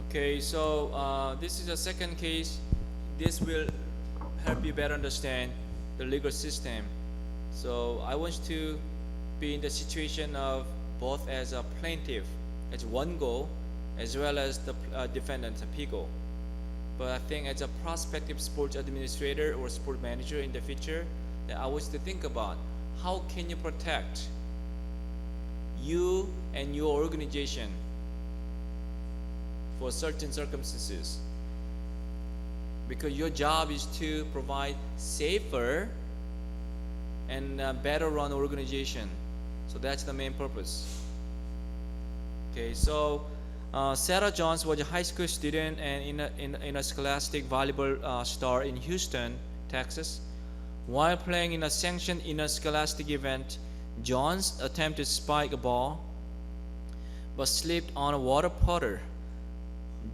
Okay, so this is a second case. This will help you better understand the legal system. So I want you to be in the situation of both as a plaintiff, as one go, as well as the defendant, a PIGO. But I think as a prospective sports administrator or sport manager in the future, that I want you to think about how can you protect you and your organization for certain circumstances, because your job is to provide safer and better run organization. So that's the main purpose. Okay, so Sarah Jones was a high school student and in a scholastic volleyball star in Houston, Texas. While playing in a sanctioned interscholastic event, Jones attempted to spike a ball but slipped on a water puddle.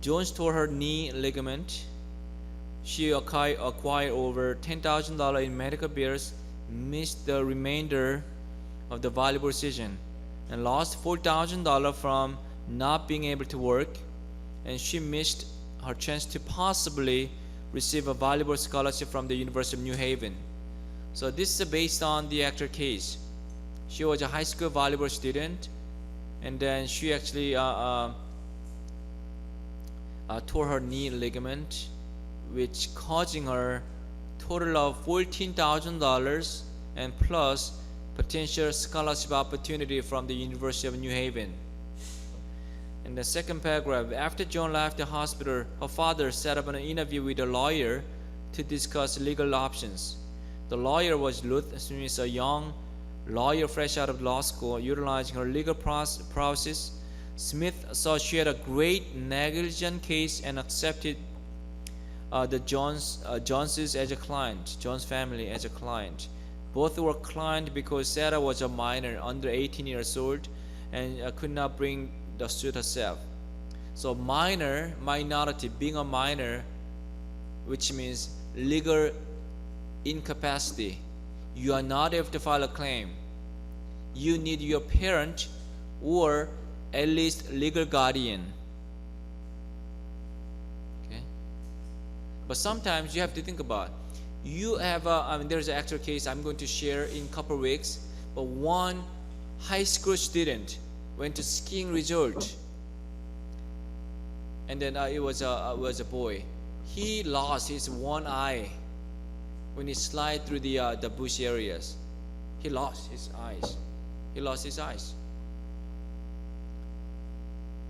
Jones tore her knee ligament. She acquired over $10,000 in medical bills, missed the remainder of the volleyball season, and lost $4,000 from not being able to work, and she missed her chance to possibly receive a volleyball scholarship from the University of New Haven. So this is based on the actual case. She was a high school volleyball student, and then she actually tore her knee ligament, which causing her total of $14,000 and plus potential scholarship opportunity from the University of New Haven. In the second paragraph, after Joan left the hospital, her father set up an interview with a lawyer to discuss legal options. The lawyer was Ruth Smith, a young lawyer fresh out of law school. Utilizing her legal process, Smith saw she had a great negligent case and accepted the Joneses as a client, Jones family as a client. Both were client because Sarah was a minor, under 18 years old, and could not bring the suit herself. So minority, being a minor, which means legal incapacity. You are not able to file a claim. You need your parent or at least legal guardian. Okay. But sometimes you have to think about, you have there's an actual case I'm going to share in a couple of weeks. But one high school student went to skiing resort, and then it was a boy. He lost his one eye when he slid through the bush areas. He lost his eyes. He lost his eyes.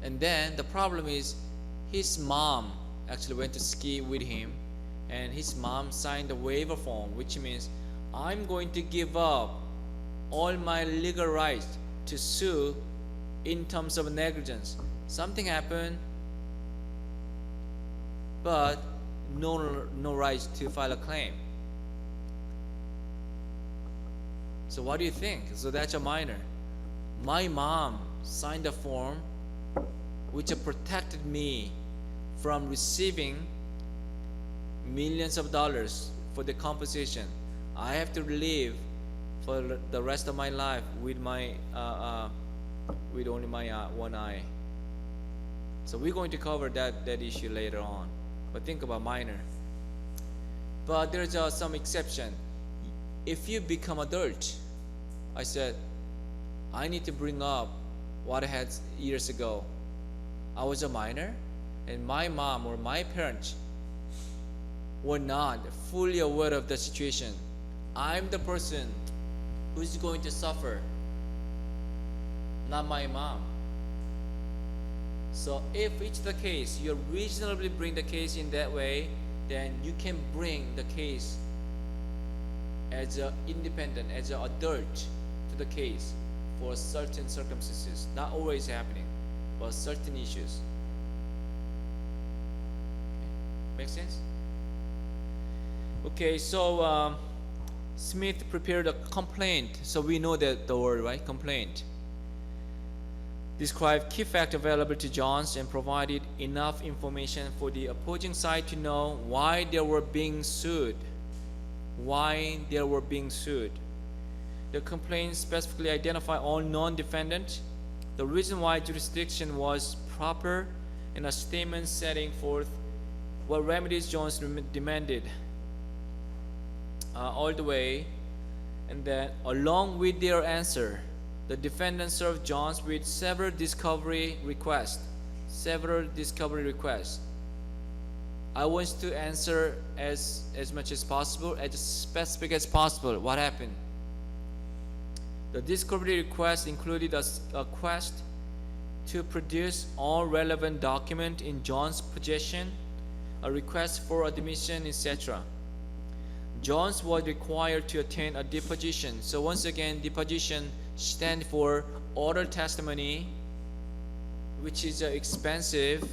And then the problem is, his mom actually went to ski with him, and his mom signed a waiver form, which means I'm going to give up all my legal rights to sue in terms of negligence. Something happened, but no rights to file a claim. So what do you think? So that's a minor. My mom signed a form which protected me from receiving millions of dollars for the compensation. I have to live for the rest of my life with my with only my one eye. So we're going to cover that issue later on. But think about minor. But there's some exception. If you become adult, I said, I need to bring up what I had years ago. I was a minor, and my mom or my parents were not fully aware of the situation. I'm the person who's going to suffer, not my mom. So if it's the case, you reasonably bring the case in that way, then you can bring the case as an independent, as an adult to the case for certain circumstances. Not always happening, but certain issues. Okay. Make sense? Okay, so Smith prepared a complaint. So we know that the word, right? Complaint. Described key facts available to Jones and provided enough information for the opposing side to know why they were being sued. Why they were being sued. The complaint specifically identified all non-defendants, the reason why jurisdiction was proper, in a statement setting forth what remedies Jones demanded all the way, and then along with their answer, the defendant served Jones with several discovery requests. I want to answer as much as possible, as specific as possible. What happened? The discovery request included a quest to produce all relevant documents in Jones' possession, a request for admission, etc. Jones was required to attend a deposition. So once again, deposition stands for oral testimony, which is expensive,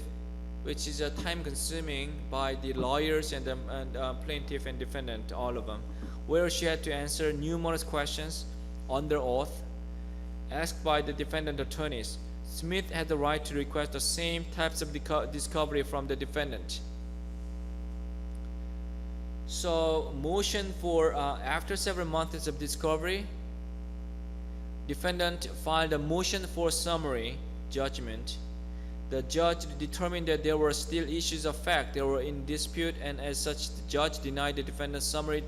which is time-consuming by the lawyers and the plaintiff and defendant, all of them, where she had to answer numerous questions under oath asked by the defendant attorneys. Smith had the right to request the same types of discovery from the defendant. So motion for after several months of discovery, defendant filed a motion for summary judgment. The judge determined that there were still issues of fact that were in dispute, and as such the judge denied the defendant's summary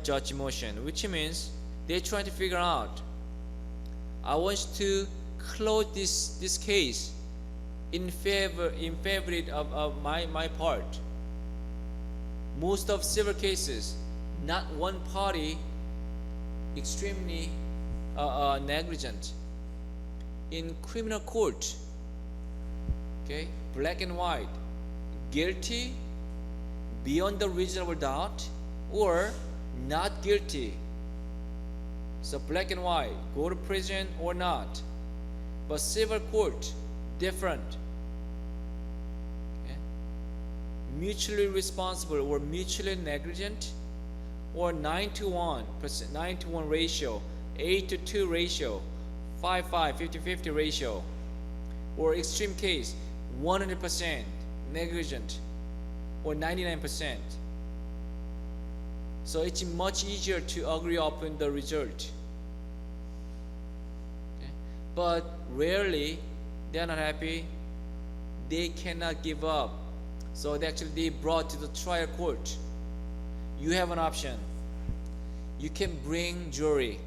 judge motion, which means they're trying to figure out, I want to close this case in favor of my part. Most of civil cases, not one party extremely negligent. In criminal court, okay, black and white, guilty beyond the reasonable doubt or not guilty. So black and white, go to prison or not. But civil court, different. Okay? Mutually responsible or mutually negligent, or 9-to-1 ratio, 8-to-2 ratio, 5-5, 50-50 ratio, or extreme case, 100% negligent, or 99%. So it's much easier to agree upon the result. Okay? But rarely they are not happy. They cannot give up. So they brought to the trial court. You have an option. You can bring jury,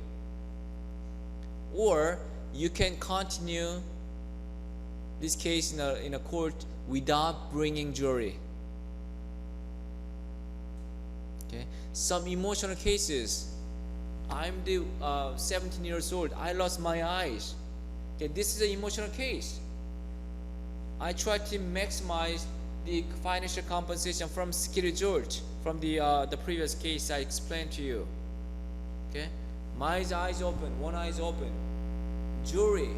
or you can continue this case in a court without bringing jury. Okay. Some emotional cases. I'm 17 years old. I lost my eyes. Okay, this is an emotional case. I try to maximize the financial compensation from ski resort from the previous case I explained to you. Okay, my eyes open, one eye is open. Jury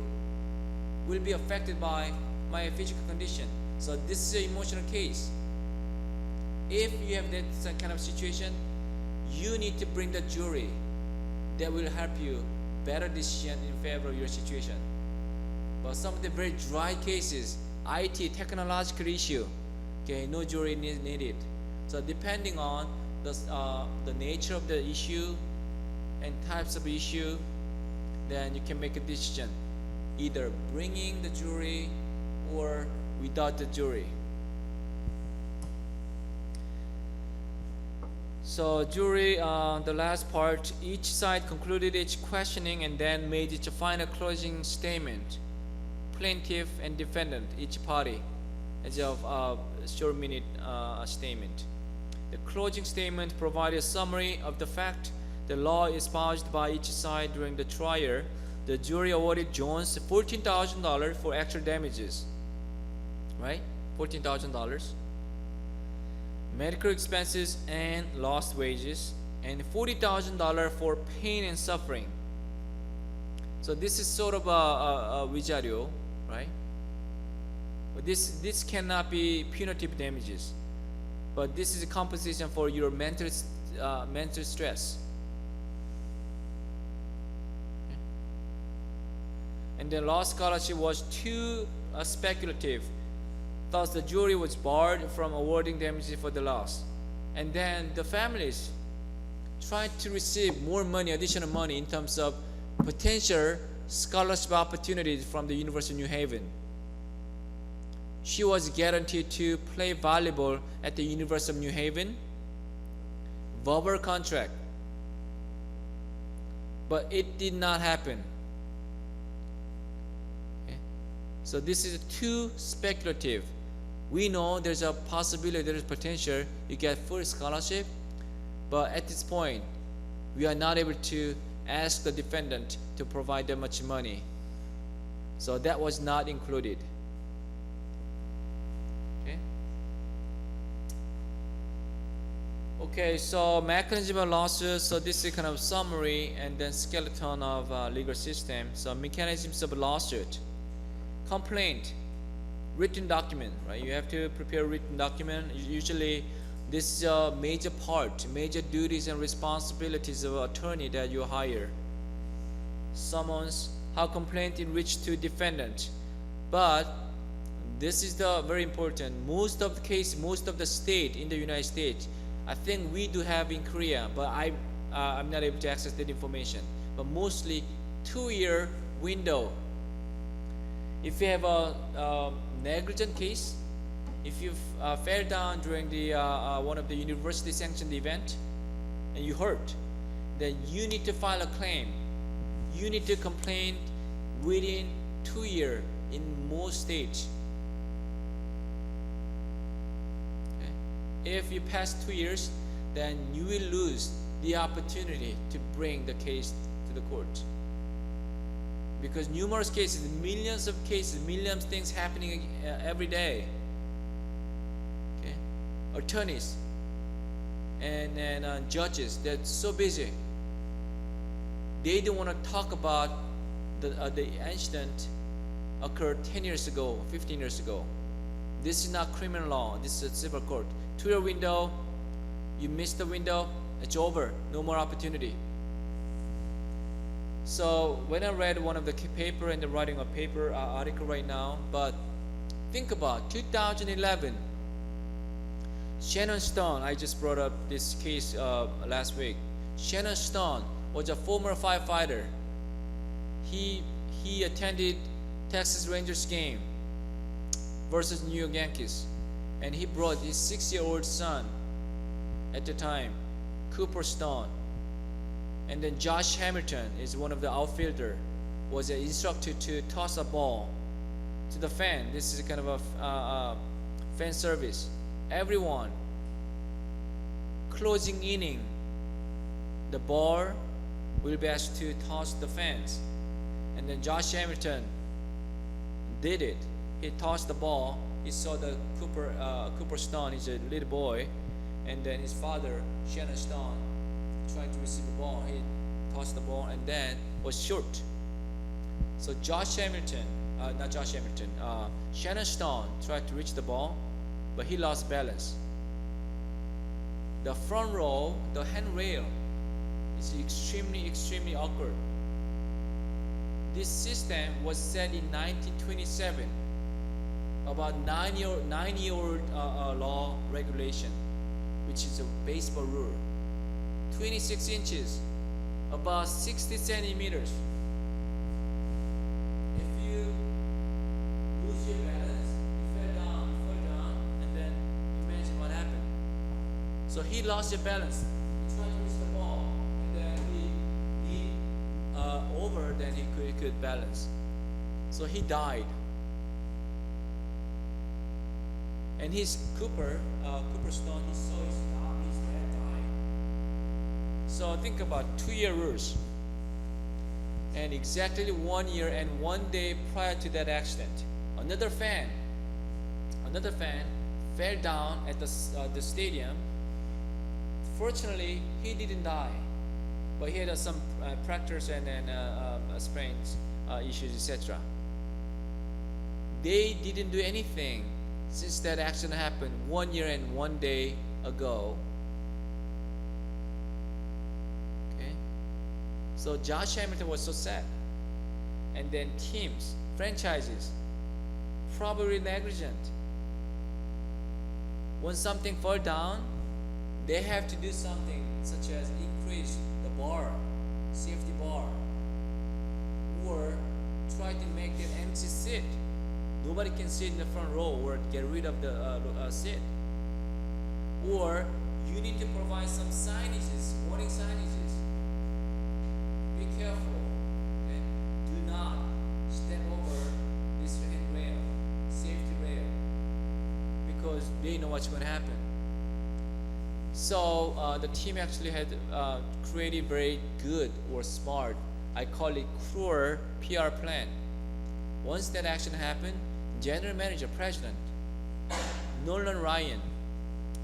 will be affected by my physical condition. So this is an emotional case. If you have that kind of situation, you need to bring the jury that will help you better decision in favor of your situation. But some of the very dry cases, IT, technological issue, okay, no jury needed. So depending on the nature of the issue and types of issue, then you can make a decision, either bringing the jury or without the jury. So jury, the last part, each side concluded its questioning and then made its final closing statement. Plaintiff and defendant, each party, as a short minute statement. The closing statement provided a summary of the fact the law espoused by each side during the trial. The jury awarded Jones $14,000 for extra damages, right? $14,000. Medical expenses and lost wages, and $40,000 for pain and suffering. So this is sort of a 위자료, right? But this cannot be punitive damages, but this is a compensation for your mental stress. Okay. And the law scholarship was too speculative. Thus, the jury was barred from awarding damages for the loss. And then the families tried to receive more money, additional money, in terms of potential scholarship opportunities from the University of New Haven. She was guaranteed to play volleyball at the University of New Haven. Verbal contract. But it did not happen. Okay. So this is too speculative. We know there's a possibility, there's potential you get full scholarship, but at this point, we are not able to ask the defendant to provide that much money. So that was not included. Okay. Okay, so mechanism of lawsuit. So this is kind of summary and then skeleton of legal system. So mechanisms of lawsuit. Complaint. Written document, right? You have to prepare a written document. Usually this is a major part, major duties and responsibilities of an attorney that you hire. Summons, how complaint in reach to defendant. But this is the very important. Most of the case, most of the state in the United States, I think we do have in Korea, but I'm not able to access that information. But mostly 2-year window. If you have a negligent case, if you fell down during the one of the university sanctioned event and you hurt, then you need to file a claim. You need to complain within 2 years in most states. Okay. If you pass 2 years, then you will lose the opportunity to bring the case to the court. Because numerous cases, millions of cases, millions of things happening every day. Okay, attorneys and judges, they're so busy. They don't want to talk about the incident occurred 10 years ago, 15 years ago. This is not criminal law. This is a civil court. 2-year window, you miss the window, it's over. No more opportunity. So when I read one of the paper and the writing a paper article right now, but think about 2011. Shannon Stone, I just brought up this case last week. Shannon Stone was a former firefighter. He attended Texas Rangers game versus New York Yankees, and he brought his 6-year-old son at the time, Cooper Stone. And then Josh Hamilton is one of the outfielder, was an instructor to toss a ball to the fan. This is kind of a fan service. Everyone, closing inning, the ball will be asked to toss the fans. And then Josh Hamilton did it. He tossed the ball. He saw the Cooper Stone, he's a little boy, and then his father, Shannon Stone, trying to receive the ball. He tossed the ball and then was short. So Shannon Stone tried to reach the ball, but he lost balance. The front row, the handrail, is extremely awkward. This system was set in 1927, about 9-year-old law regulation, which is a baseball rule. 26 inches, about 60 centimeters. If you lose your balance, you fall down, and then imagine what happened. So he lost his balance. He tried to reach the ball, and then he over, then he could balance. So he died. And his Cooper Stone, he saw his dad die. So think about 2-year rules. And exactly 1 year and 1 day prior to that accident, another fan fell down at the stadium. Fortunately, he didn't die, but he had some fractures and sprains, issues, etc. They didn't do anything since that accident happened 1 year and 1 day ago. Okay, so Josh Hamilton was so sad, and then teams, franchises, probably negligent. When something fall down, they have to do something such as increase the bar, safety bar, or try to make an empty seat Nobody can sit in the front row or get rid of the seat. Or you need to provide some signages, warning signages. Be careful. Okay? Do not step over this handrail, safety rail, because they know what's going to happen. So the team actually had created very good or smart, I call it cruel PR plan. Once that action happened, general manager, president Nolan Ryan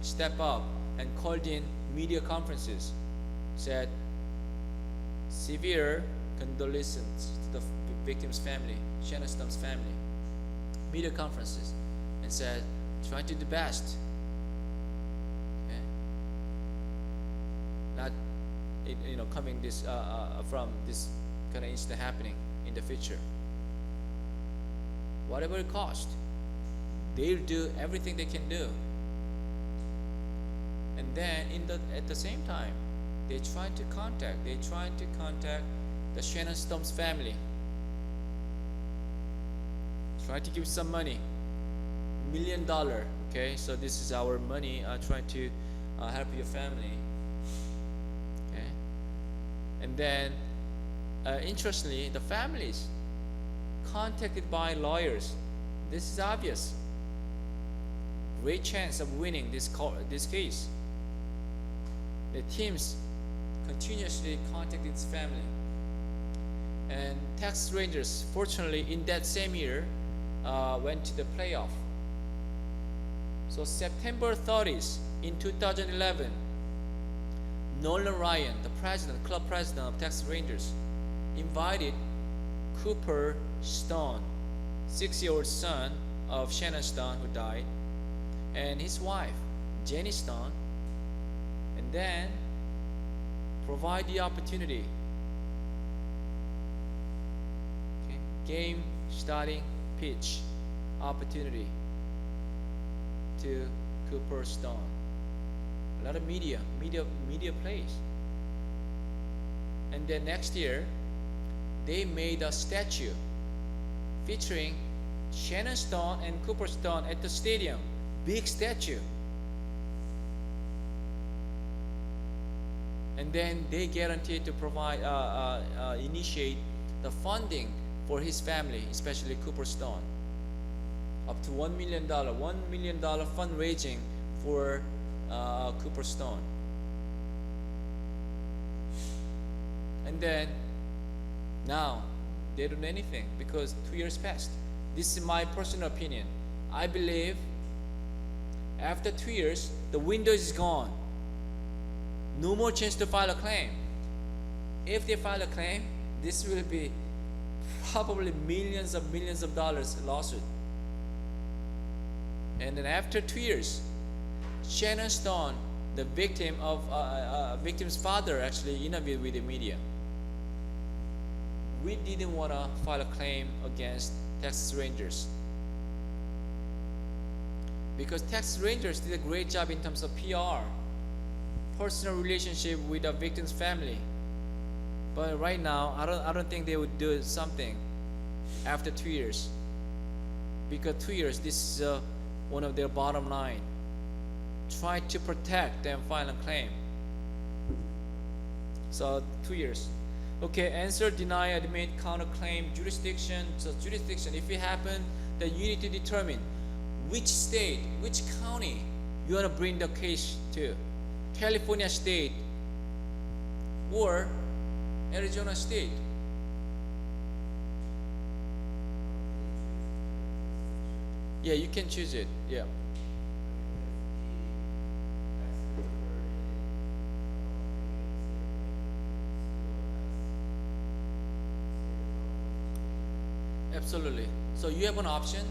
stepped up and called in media conferences, said severe condolences to the victim's family, Shannon Storm's family. Media conferences, and said, trying to do the best. Okay? Not, coming this from this kind of incident happening in the future. Whatever it costs, they'll do everything they can do. And then at the same time, they try to contact the Shannon Storm's family. Try to give some money, $1 million. Okay, so this is our money. Try to help your family. Okay, and then interestingly, the families contacted by lawyers. This is obvious. Great chance of winning this case. The teams continuously contacted his family. And Texas Rangers, fortunately, in that same year, went to the playoff. So September 30th in 2011, Nolan Ryan, the club president of Texas Rangers, invited Cooper Stone, 6-year-old son of Shannon Stone, who died, and his wife, Jenny Stone, and then provide the opportunity. Okay. Game starting pitch opportunity to Cooper Stone. A lot of media plays. And then next year, they made a statue featuring Shannon Stone and Cooper Stone at the stadium. Big statue. And then they guaranteed to provide, initiate the funding for his family, especially Cooper Stone. Up to $1 million fundraising for Cooper Stone. And then now they don't do anything because 2 years passed. This is my personal opinion. I believe after 2 years, the window is gone. No more chance to file a claim. If they file a claim, this will be probably millions of dollars lawsuit. And then after 2 years, Shannon Stone, the victim's father, actually interviewed with the media. We didn't want to file a claim against Texas Rangers because Texas Rangers did a great job in terms of PR, personal relationship with the victim's family. But right now, I don't think they would do something after 2 years, because 2 years, this is one of their bottom line. Try to protect and file a claim. So 2 years. Okay, answer, deny, admit, counterclaim, jurisdiction. So jurisdiction, if it happened, then you need to determine which state, which county you want to bring the case to. California state or Arizona state. Yeah, you can choose it. Yeah. Absolutely. So you have an option,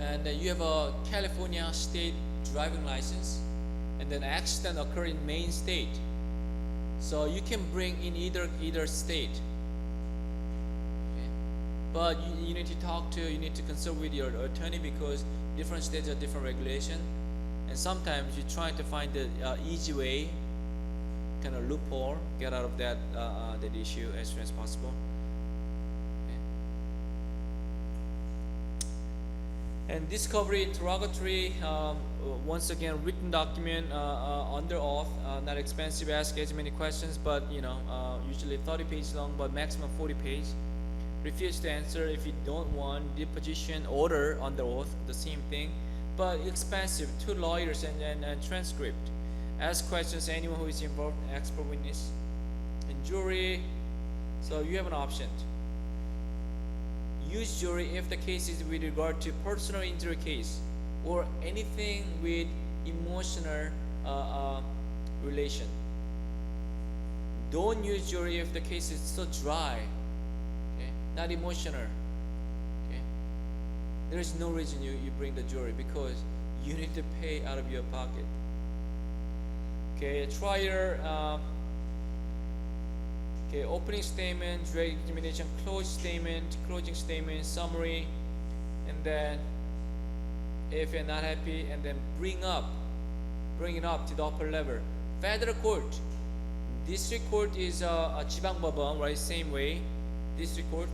and you have a California state driving license, and then accident occur in main state. So you can bring in either state. Okay. But you need to consult with your attorney because different states have different regulation, and sometimes you're trying to find the easy way, kind of loophole, get out of that issue as soon as possible. And discovery interrogatory, once again, written document under oath, not expensive, ask as many questions, but usually 30 pages long, but maximum 40 pages. Refuse to answer if you don't want. Deposition order under oath, the same thing, but expensive. 2 lawyers and transcript. Ask questions anyone who is involved, expert witness. And jury, so you have an option. Use jury if the case is with regard to personal injury case or anything with emotional relation. Don't use jury if the case is so dry, okay? Not emotional. Okay? There is no reason you bring the jury because you need to pay out of your pocket. Okay, trial. Okay, opening statement, direct examination, closing statement, summary, and then if you're not happy, and then bring it up to the upper level. Federal court, district court is a 지방법원, right? Same way, district court,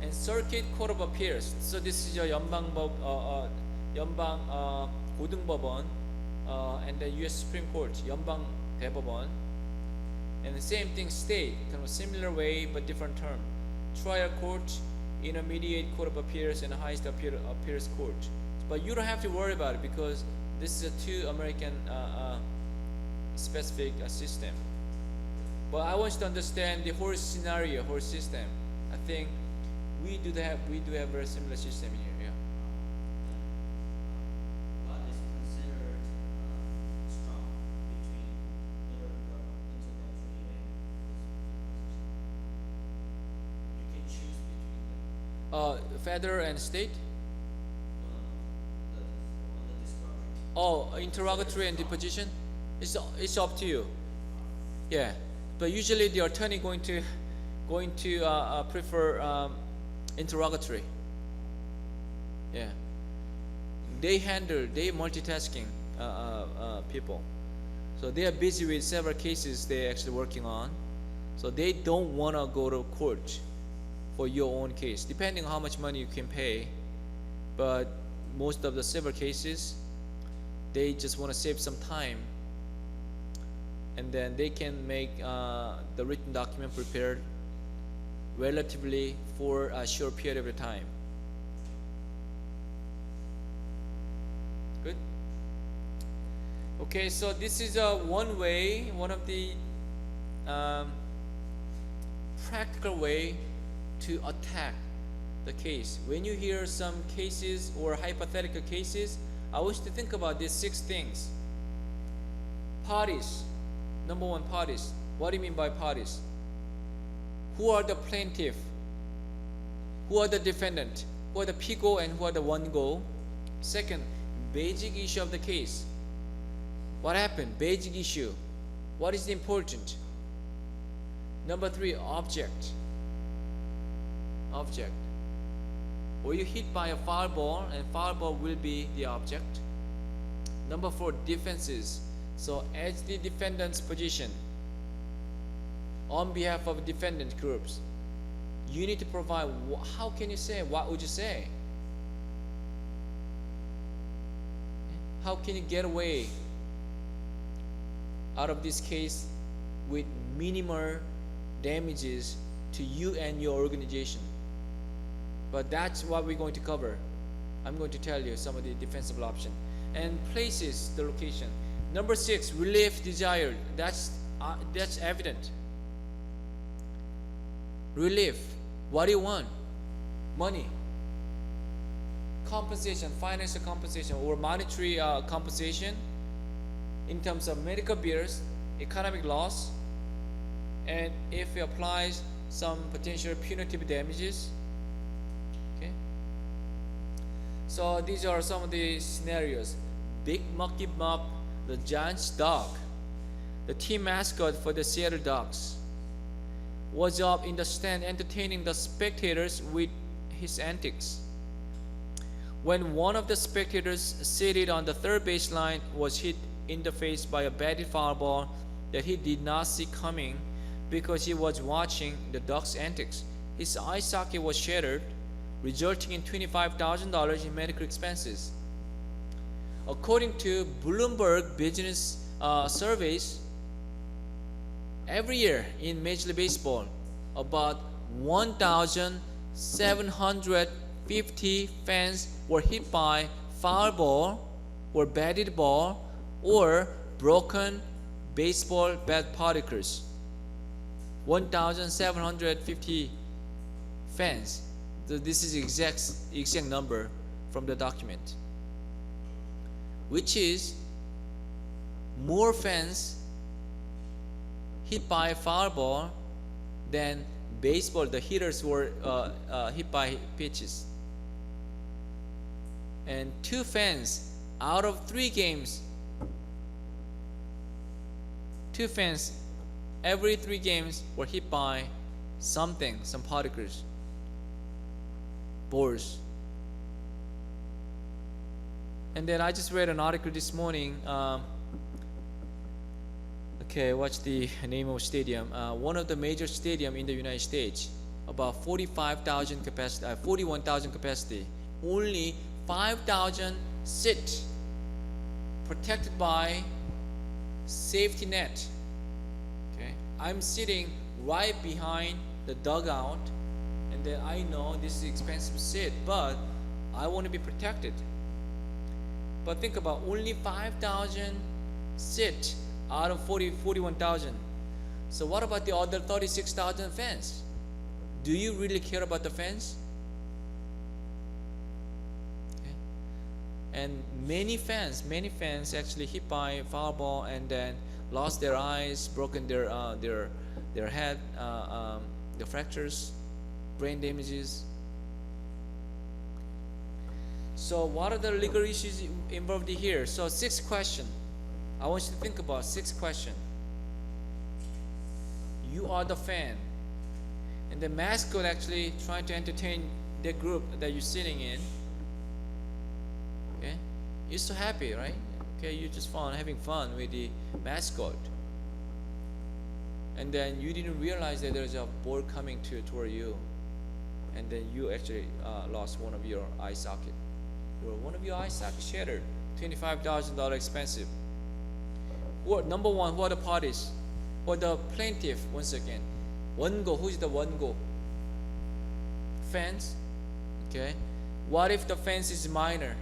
and circuit court of appeals. So this is your 연방 고등법원, and the U.S. Supreme Court, 연방 대법원. And the same thing, state, kind of similar way but different term. Trial court, intermediate court of appeals, and highest appeals court. But you don't have to worry about it because this is a 2 American specific system. But I want you to understand the whole scenario, whole system. I think we do have very similar system here. Yeah. What is considered strong between introductory and you can choose between them? Federal and state. The discovery. Oh, interrogatory and deposition. It's up to you. Yeah, but usually the attorney going to prefer interrogatory. Yeah, they multitasking people, so they are busy with several cases they're actually working on, so they don't want to go to court for your own case, depending on how much money you can pay. But most of the civil cases, they just want to save some time, and then they can make the written document prepared relatively for a short period of time. Good. Okay, so this is one of the practical way to attack the case. When you hear some cases or hypothetical cases, I want you to think about these 6 things. Parties. Number 1, parties. What do you mean by parties? Who are the plaintiff? Who are the defendant? Who are the pigo and who are the won-go? Second, basic issue of the case. What happened? Basic issue. What is important? Number 3, object. Object. Were you hit by a foul ball, and foul ball will be the object. Number 4, defenses. So as the defendant's position on behalf of defendant groups, you need to provide, how can you say, what would you say? How can you get away out of this case with minimal damages to you and your organization? But that's what we're going to cover. I'm going to tell you some of the defensible options. And places, the location. Number 6, relief desired. That's evident. Relief. What do you want? Money. Compensation, financial compensation, or monetary compensation in terms of medical bills, economic loss, and if it applies some potential punitive damages. Okay. So these are some of the scenarios. Big Mucky Mop, the Giants dog, the team mascot for the Seattle Dogs, was up in the stand entertaining the spectators with his antics. When one of the spectators seated on the third baseline was hit in the face by a batted foul ball that he did not see coming because he was watching the Ducks' antics, his eye socket was shattered. resulting in $25,000 in medical expenses. According to Bloomberg Business surveys, every year in Major League Baseball, about 1,750 fans were hit by foul ball or batted ball or broken baseball bat particles. 1,750 fans. This is exact number from the document, which is more fans hit by foul ball than baseball. The hitters were hit by pitches, and 2 fans out of 3 games. 2 fans every 3 games were hit by something, some particles, balls. And then I just read an article this morning. Okay, what's the name of stadium? One of the major stadium in the United States, about 41,000 capacity. Only 5,000 sit, protected by safety net. Okay, I'm sitting right behind the dugout, and then I know this is expensive seat, but I want to be protected. But think about only 5,000 sit out of 41,000. So what about the other 36,000 fans? Do you really care about the fans? Okay. And many fans actually hit by foul ball and then lost their eyes, broken their head, the fractures, brain damages. So what are the legal issues involved here? So 6th question. I want you to think about 6th question. You are the fan, and the mascot actually trying to entertain the group that you're sitting in. Okay, you're so happy, right? Okay, you're just having fun with the mascot, and then you didn't realize that there's a ball coming toward you, and then you actually lost one of your eye socket. One of your eye sockets shattered. $25,000 expensive. Number one, who are the parties? Or the plaintiff, once again. 원고, who is the 원고? Fans. Okay. What if the fence is minor?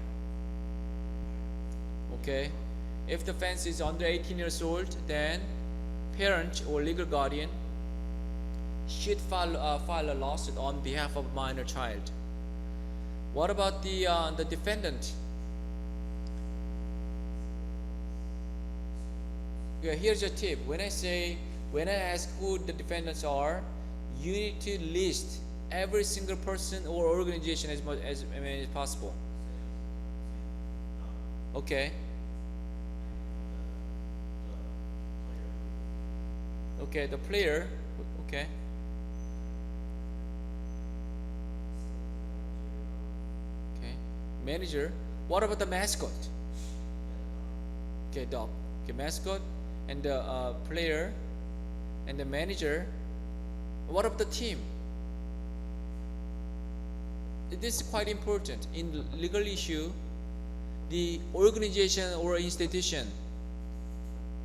Okay. If the fence is under 18 years old, then parent or legal guardian should file a lawsuit on behalf of a minor child. What about the defendant? Yeah, here's a tip. When I ask who the defendants are, you need to list every single person or organization as much as possible. Okay. Okay, the player. Okay. Manager. What about the mascot? Okay, dog. Okay, mascot and the player and the manager. What about the team? This is quite important. In legal issue, the organization or institution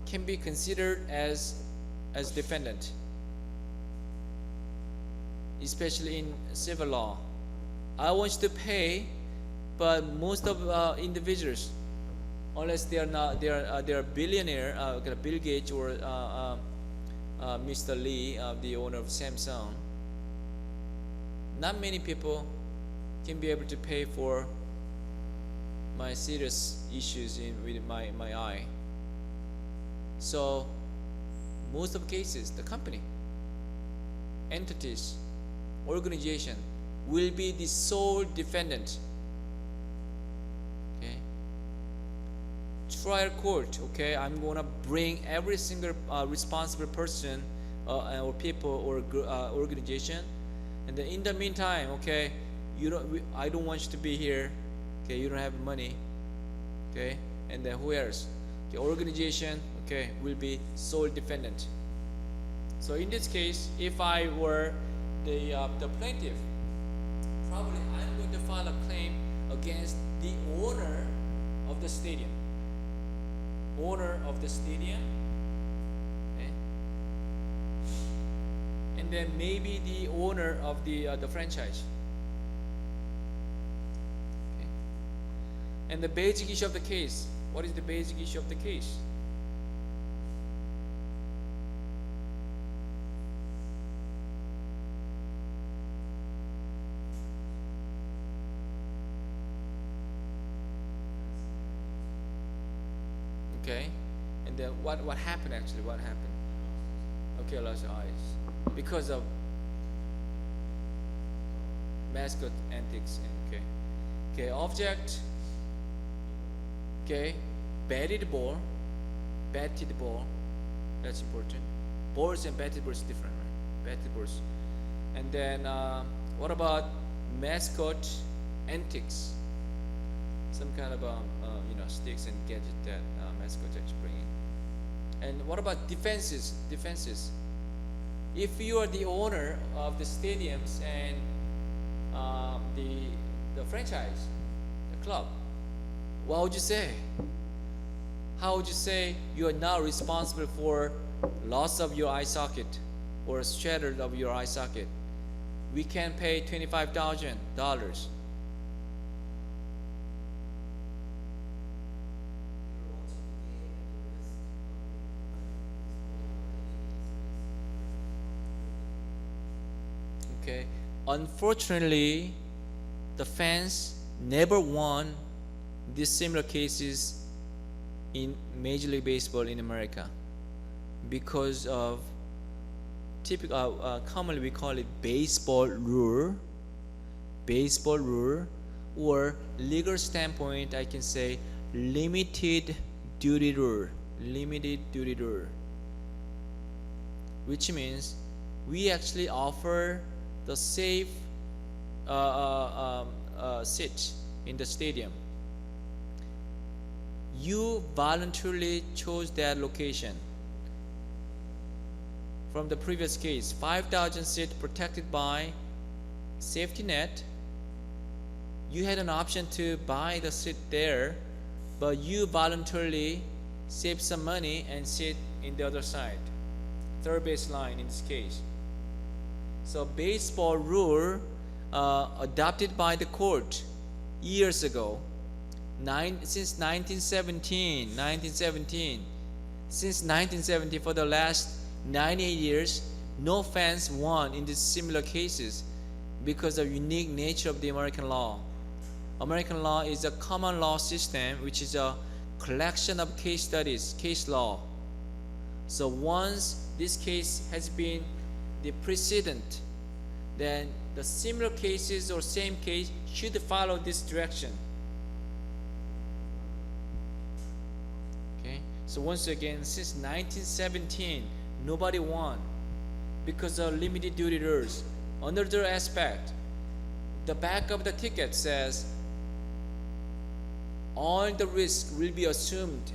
can be considered as defendant, especially in civil law. I want you to pay, but most of individuals, unless they are billionaire, Bill Gates or Mr. Lee, the owner of Samsung, not many people can be able to pay for my serious issues with my eye. So most of the cases, the company, entities, organization will be the sole defendant. Okay. Trial court. Okay, I'm gonna bring every single responsible person or people or organization, and then in the meantime, okay, I don't want you to be here. Okay, you don't have money. Okay, and then who else? The organization, okay, will be sole defendant. So in this case, if I were the plaintiff probably I'm going to file a claim against the owner of the stadium. Owner of the stadium. Okay? And then maybe the owner of the franchise. Okay? And the basic issue of the case. What is the basic issue of the case? Okay, and then what happened actually? What happened? Okay, lost eyes because of mascot antics. Okay, object. Okay, batted ball. That's important. Balls and batted balls is different, right? Batted balls. And then what about mascot antics? Some kind of sticks and gadget that mascot actually bring in. And what about defenses? If you are the owner of the stadiums and the franchise, the club, what would you say? How would you say you are now responsible for loss of your eye socket or shattered of your eye socket? We can pay $25,000. Okay. Unfortunately, the fans never won these similar cases in Major League Baseball in America because of typical, commonly we call it baseball rule, or legal standpoint, I can say limited duty rule, which means we actually offer the safe seat in the stadium. You voluntarily chose that location. From the previous case, 5,000 seat protected by safety net. You had an option to buy the seat there, but you voluntarily save some money and sit in the other side, third base line in this case. So baseball rule adopted by the court years ago, since 1917. Since 1970, for the last 98 years, no fans won in these similar cases because of unique nature of the American law. American law is a common law system, which is a collection of case studies, case law. So once this case has been the precedent, then the similar cases or same case should follow this direction. Okay, so once again, since 1917, nobody won because of limited duty rules. Another aspect, the back of the ticket says all the risk will be assumed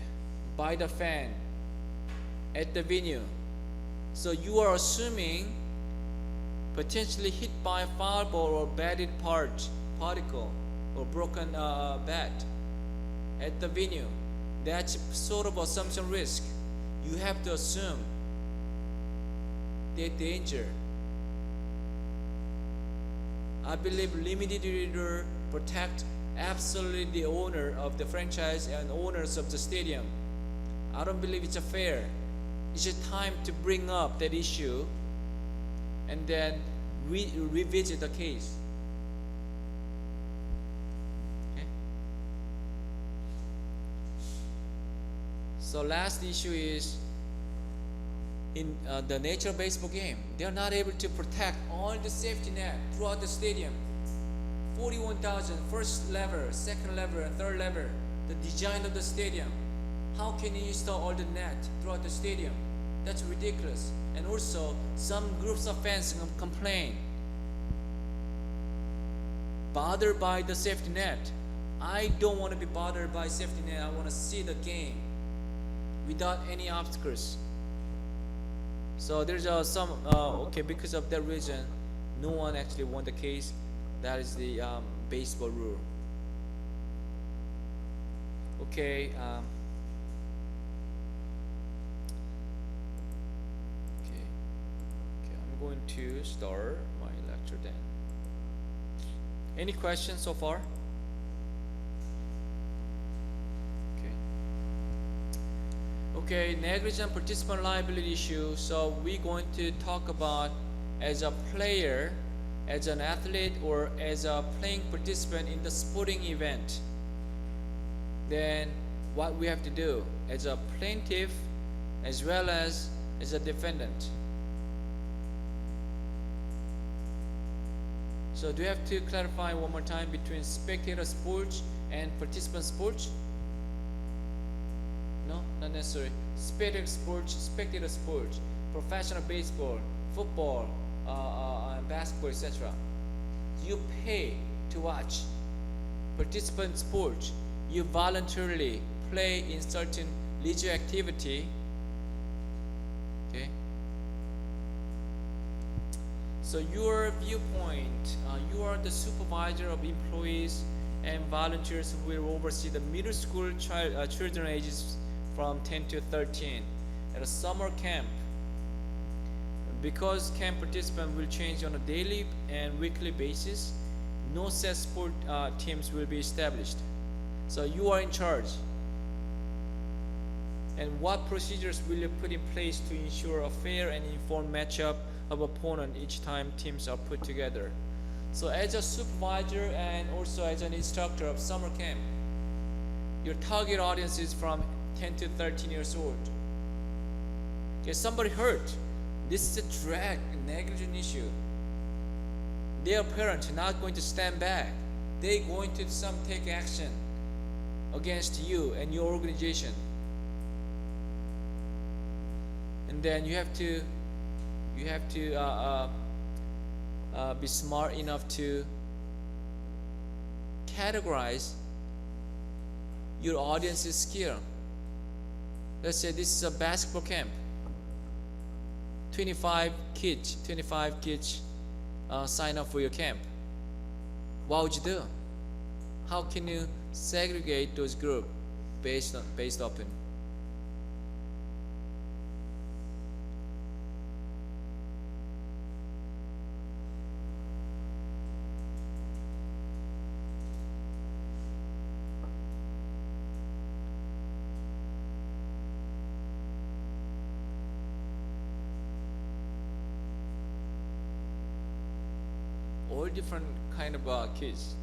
by the fan at the venue. So you are assuming potentially hit by a foul ball or batted particle or broken bat at the venue. That's sort of assumption risk. You have to assume the danger. I believe limited duty rule protect absolutely the owner of the franchise and owners of the stadium. I don't believe it's fair. It's just time to bring up that issue and then revisit the case. Okay. So last issue is in the nature of baseball game, they are not able to protect all the safety net throughout the stadium. 41,000, first level, second level, and third level, the design of the stadium. How can you install all the net throughout the stadium? That's ridiculous. And also, some groups of fans complain, bothered by the safety net. I don't want to be bothered by safety net. I want to see the game without any obstacles. So there's some, okay, because of that reason, no one actually won the case. That is the baseball rule. Okay. Okay, I'm going to start my lecture then. Any questions so far? Okay, negligent participant liability issue. So we're going to talk about as a player, as an athlete, or as a playing participant in the sporting event. Then what we have to do as a plaintiff as well as a defendant. So do you have to clarify one more time between spectator sports and participant sports? No, not necessary. Spectator sports, professional baseball, football, basketball, etc. You pay to watch. Participant sports, you voluntarily play in certain leisure activity. Okay. So your viewpoint, you are the supervisor of employees and volunteers who will oversee the middle school children ages from 10 to 13 at a summer camp. Because camp participants will change on a daily and weekly basis, no set sport teams will be established. So you are in charge. And what procedures will you put in place to ensure a fair and informed matchup of opponent each time teams are put together? So as a supervisor and also as an instructor of summer camp, your target audience is from 10 to 13 years old. Okay, somebody hurt. This is a drag, a negligent issue. Their parents are not going to stand back. They're going to take action against you and your organization. And then you have to be smart enough to categorize your audience's skill. Let's say this is a basketball camp. 25 kids sign up for your camp. What would you do? How can you segregate those groups based upon? All different kind of kids.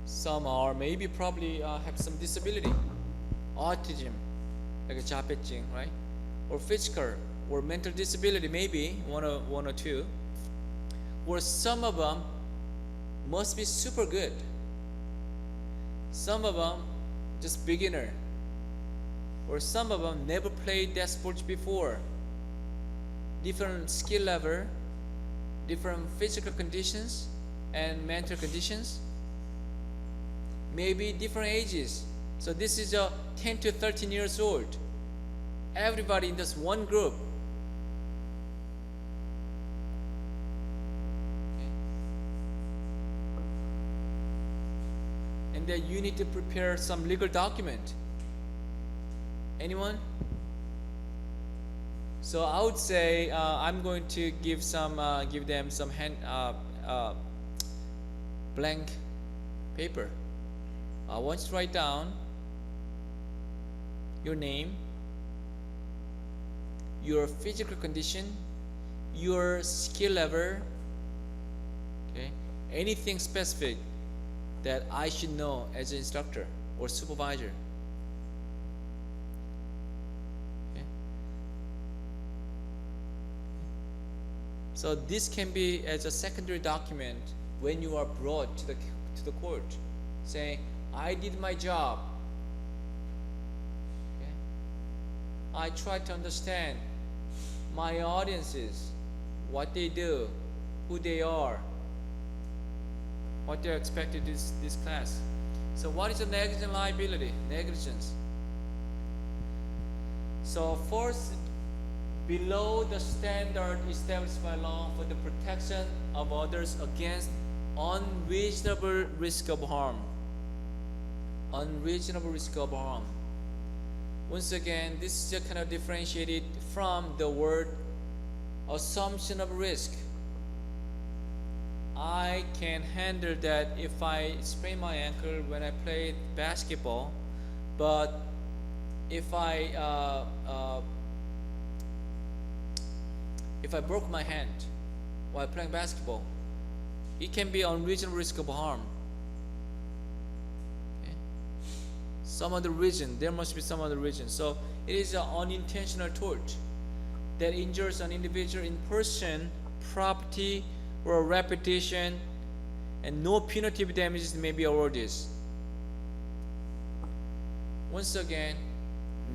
Some are maybe probably have some disability, autism, like a 자폐증, right? Or physical or mental disability, maybe one or two. Or some of them must be super good. Some of them just beginner. Or some of them never played that sports before. Different skill level, different physical conditions and mental conditions, maybe different ages. So this is a 10 to 13 years old. Everybody in this one group. Okay. And then you need to prepare some legal document. Anyone? So I would say I'm going to give them some blank paper. I want you to write down your name, your physical condition, your skill level, okay? Anything specific that I should know as an instructor or supervisor. So this can be as a secondary document when you are brought to the court, saying, I did my job. Okay? I tried to understand my audiences, what they do, who they are, what they're expected this class. So what is a negligent liability? Negligence. So first, below the standard established by law for the protection of others against unreasonable risk of harm. Unreasonable risk of harm. Once again, this is just kind of differentiated from the word assumption of risk. I can handle that if I sprain my ankle when I play basketball, but if I broke my hand while playing basketball, it can be unreasonable risk of harm. Okay? Some other reason, there must be some other reason. So it is an unintentional tort that injures an individual in person, property, or reputation, and no punitive damages may be awarded. Once again,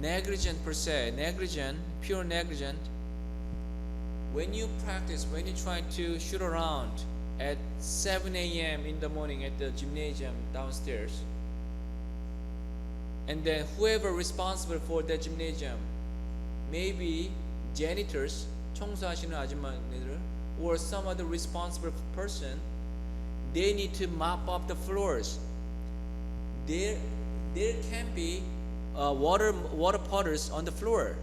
negligent per se, pure negligent. When you practice, when you try to shoot around at 7 a.m. in the morning at the gymnasium downstairs, and then whoever responsible for that gymnasium, maybe janitors, 청소하시는 아줌마들, or some other responsible person, they need to mop up the floors. There can be water puddles on the floor.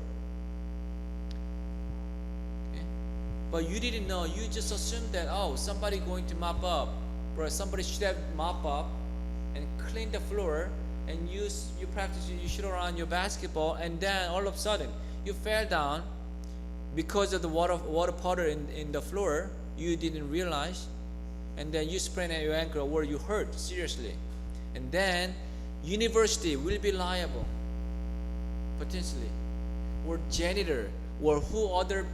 Okay? But you didn't know. You just assumed that somebody going to mop up, or somebody should have mop up and clean the floor. And you practice, you shoot around your basketball, and then all of a sudden you fell down because of the water puddle in the floor. You didn't realize, and then you sprain your ankle or you hurt seriously, and then university will be liable potentially, or janitor, or who other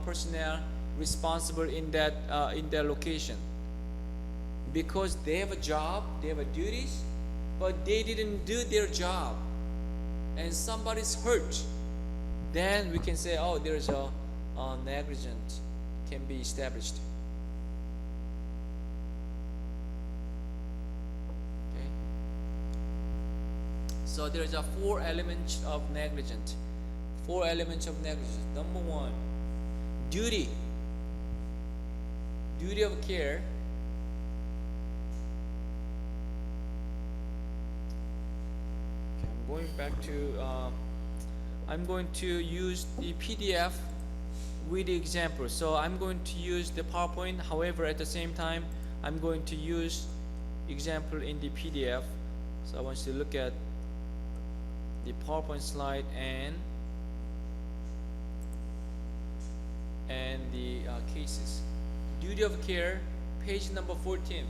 personnel responsible in that location, because they have a job, they have a duties, but they didn't do their job, and somebody's hurt. Then we can say, there's a negligence can be established. Okay. So there's 4 elements of negligence. 4 elements of negligence. Number 1, duty. Duty of care. Okay, I'm going to use the PDF with the example. So I'm going to use the PowerPoint. However, at the same time, I'm going to use example in the PDF. So I want you to look at the PowerPoint slide and the cases. Duty of care, page number 14.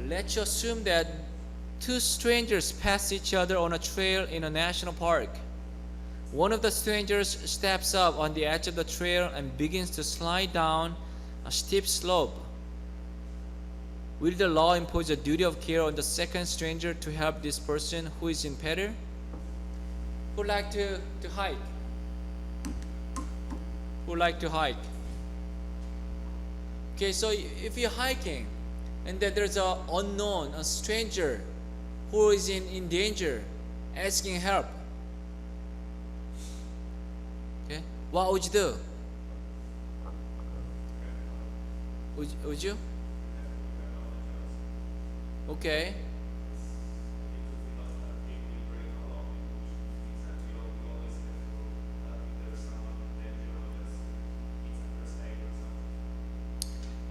Let's assume that 2 strangers pass each other on a trail in a national park. One of the strangers steps up on the edge of the trail and begins to slide down a steep slope. Will the law impose a duty of care on the second stranger to help this person who is in peril? Who like to hike? Who like to hike? Okay, so if you're hiking and then there's a unknown, a stranger who is in danger, asking help, okay, what would you do? Would you? Okay.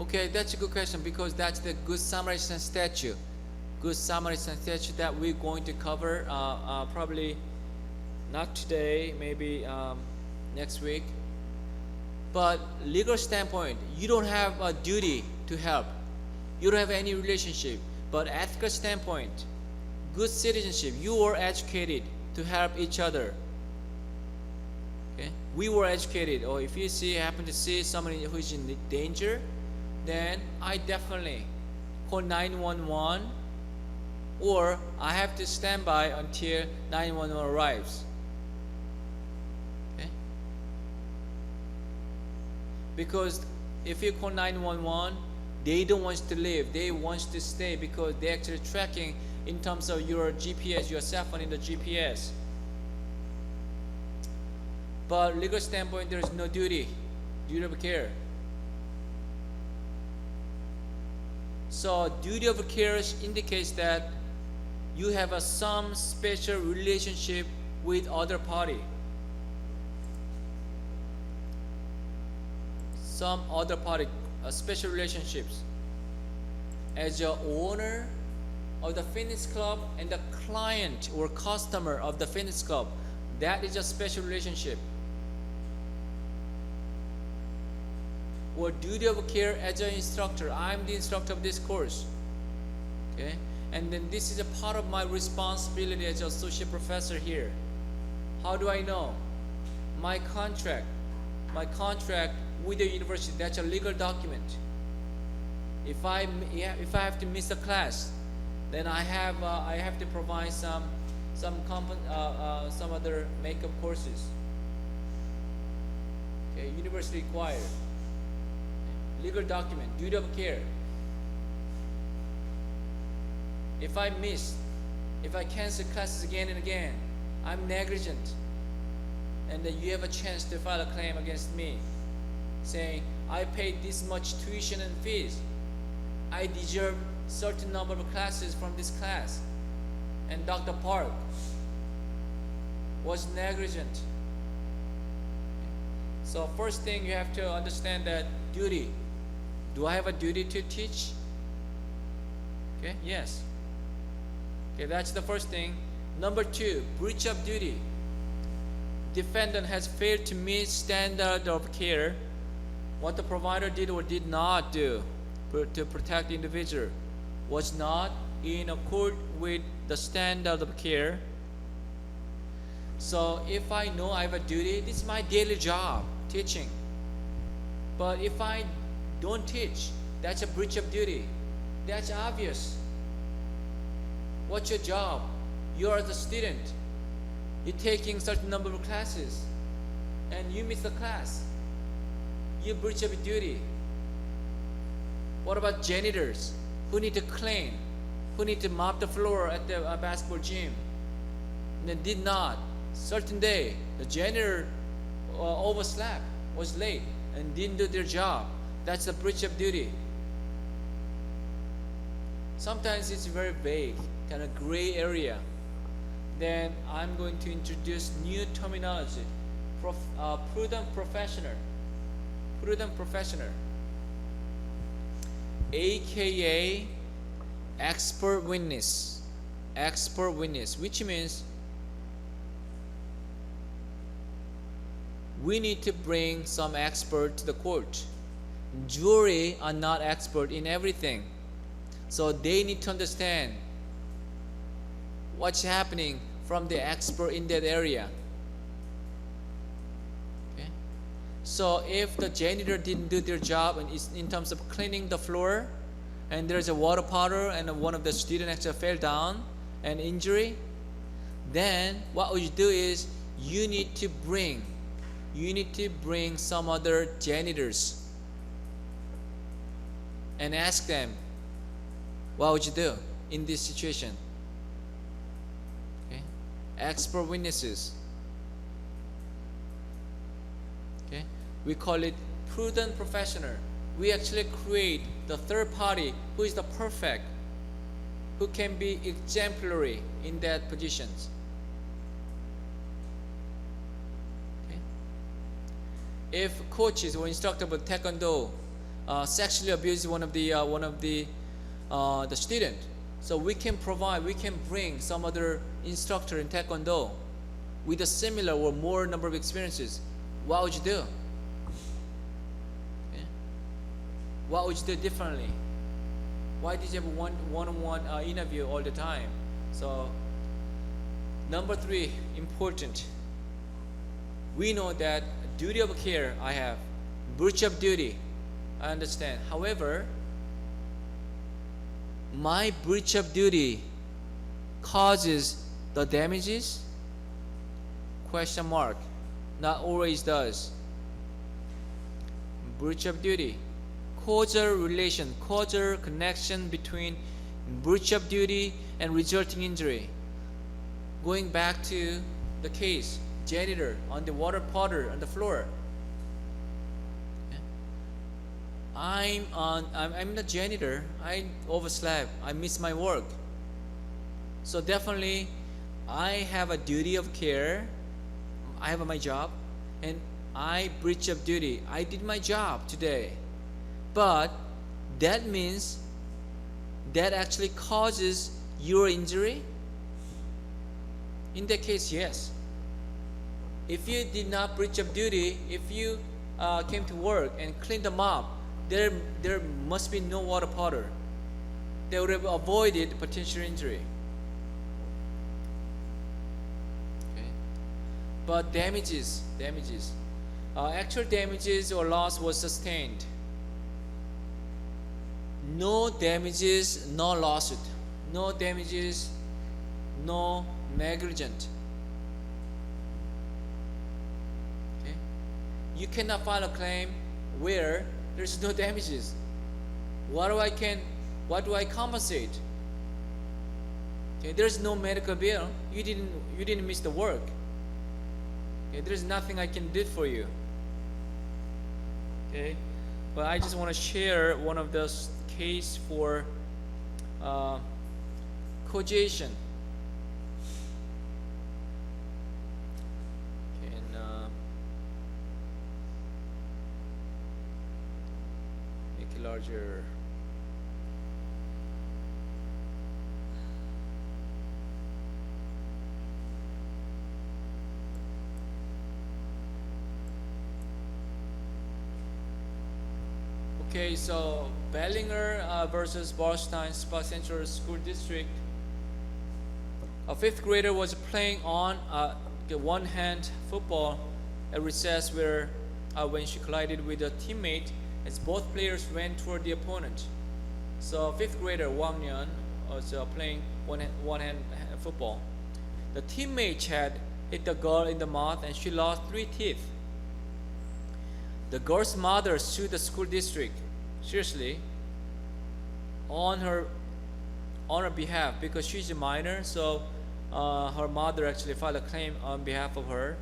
Okay, that's a good question, because that's the Good Samaritan statute. Good Samaritan statute that we're going to cover probably not today, maybe next week. But legal standpoint, you don't have a duty to help. You don't have any relationship. But ethical standpoint, good citizenship, you were educated to help each other. Okay? We were educated. Or if you happen to see somebody who is in danger, then I definitely call 911, or I have to stand by until 911 arrives. Okay? Because if you call 911, they don't want to leave. They want to stay because they're actually tracking in terms of your GPS, your cell phone in the GPS. But legal standpoint, there is no duty of care. So duty of care indicates that you have some special relationship with other party. Some other party, special relationships. As your owner of the fitness club and the client or customer of the fitness club, that is a special relationship. Or duty of care as an instructor. I'm the instructor of this course. Okay? And then this is a part of my responsibility as an associate professor here. How do I know? My contract with the university, that's a legal document. If I have to miss a class, then I have to provide some other makeup courses. Okay, university required. Legal document, duty of care. If I cancel classes again and again, I'm negligent. And then you have a chance to file a claim against me, saying, I paid this much tuition and fees. I deserve certain number of classes from this class. And Dr. Park was negligent. So first thing you have to understand that duty. Do I have a duty to teach? Okay, yes. Okay, that's the first thing. Number 2, breach of duty. Defendant has failed to meet standard of care. What the provider did or did not do to protect the individual was not in accord with the standard of care. So if I know I have a duty, this is my daily job, teaching. But if I don't teach, that's a breach of duty. That's obvious. What's your job? You are the student. You're taking certain number of classes and you miss the class. You breach of duty. What about janitors who need to clean, who need to mop the floor at the basketball gym? And they did not. Certain day, the janitor overslept, was late, and didn't do their job. That's a breach of duty. Sometimes it's very vague, kind of gray area. Then I'm going to introduce new terminology. Prudent professional. Prudent professional. AKA expert witness. Expert witness, which means we need to bring some expert to the court. Jury are not expert in everything. So they need to understand what's happening from the expert in that area. Okay? So if the janitor didn't do their job in terms of cleaning the floor, and there's a water powder and one of the students actually fell down and injury, then what would you do is you need to bring some other janitors and ask them, what would you do in this situation? Okay? Expert witnesses. Okay? We call it prudent professional. We actually create the third party who is the perfect, who can be exemplary in that positions. Okay? If coaches or instructor of taekwondo sexually abuse one of the student, so we can bring some other instructor in taekwondo with a similar or more number of experiences. What would you do? Okay. What would you do differently? Why did you have one-on-one interview all the time? So number 3, important. We know that duty of care I have, breach of duty, I understand. However, my breach of duty causes the damages? Question mark. Not always does. Breach of duty. Causal connection between breach of duty and resulting injury. Going back to the case, janitor on the water powder on the floor. I'm the janitor. I overslept. I missed my work. So definitely, I have a duty of care. I have my job, and I breach of duty. I did my job today, but that means that actually causes your injury. In that case, yes. If you did not breach of duty, if you came to work and cleaned them up, there must be no water powder. They would have avoided potential injury. Okay. But damages, actual damages or loss was sustained. No damages, no lawsuit. No damages, no negligent. Okay. You cannot file a claim where there's no damages. What do I compensate? Okay, there's no medical bill. You didn't miss the work. Okay, there's nothing I can do for you. Okay, but I just want to share one of those case for causation. Okay, and make it larger. Okay, so Bellinger versus Ballstein Spa Central School District. A fifth grader was playing on one-hand football at recess when she collided with a teammate as both players ran toward the opponent. So fifth grader Wang Yan was playing one-hand football. The teammate had hit the girl in the mouth and she lost 3 teeth. The girl's mother sued the school district, seriously, on her behalf because she's a minor. So her mother actually filed a claim on behalf of her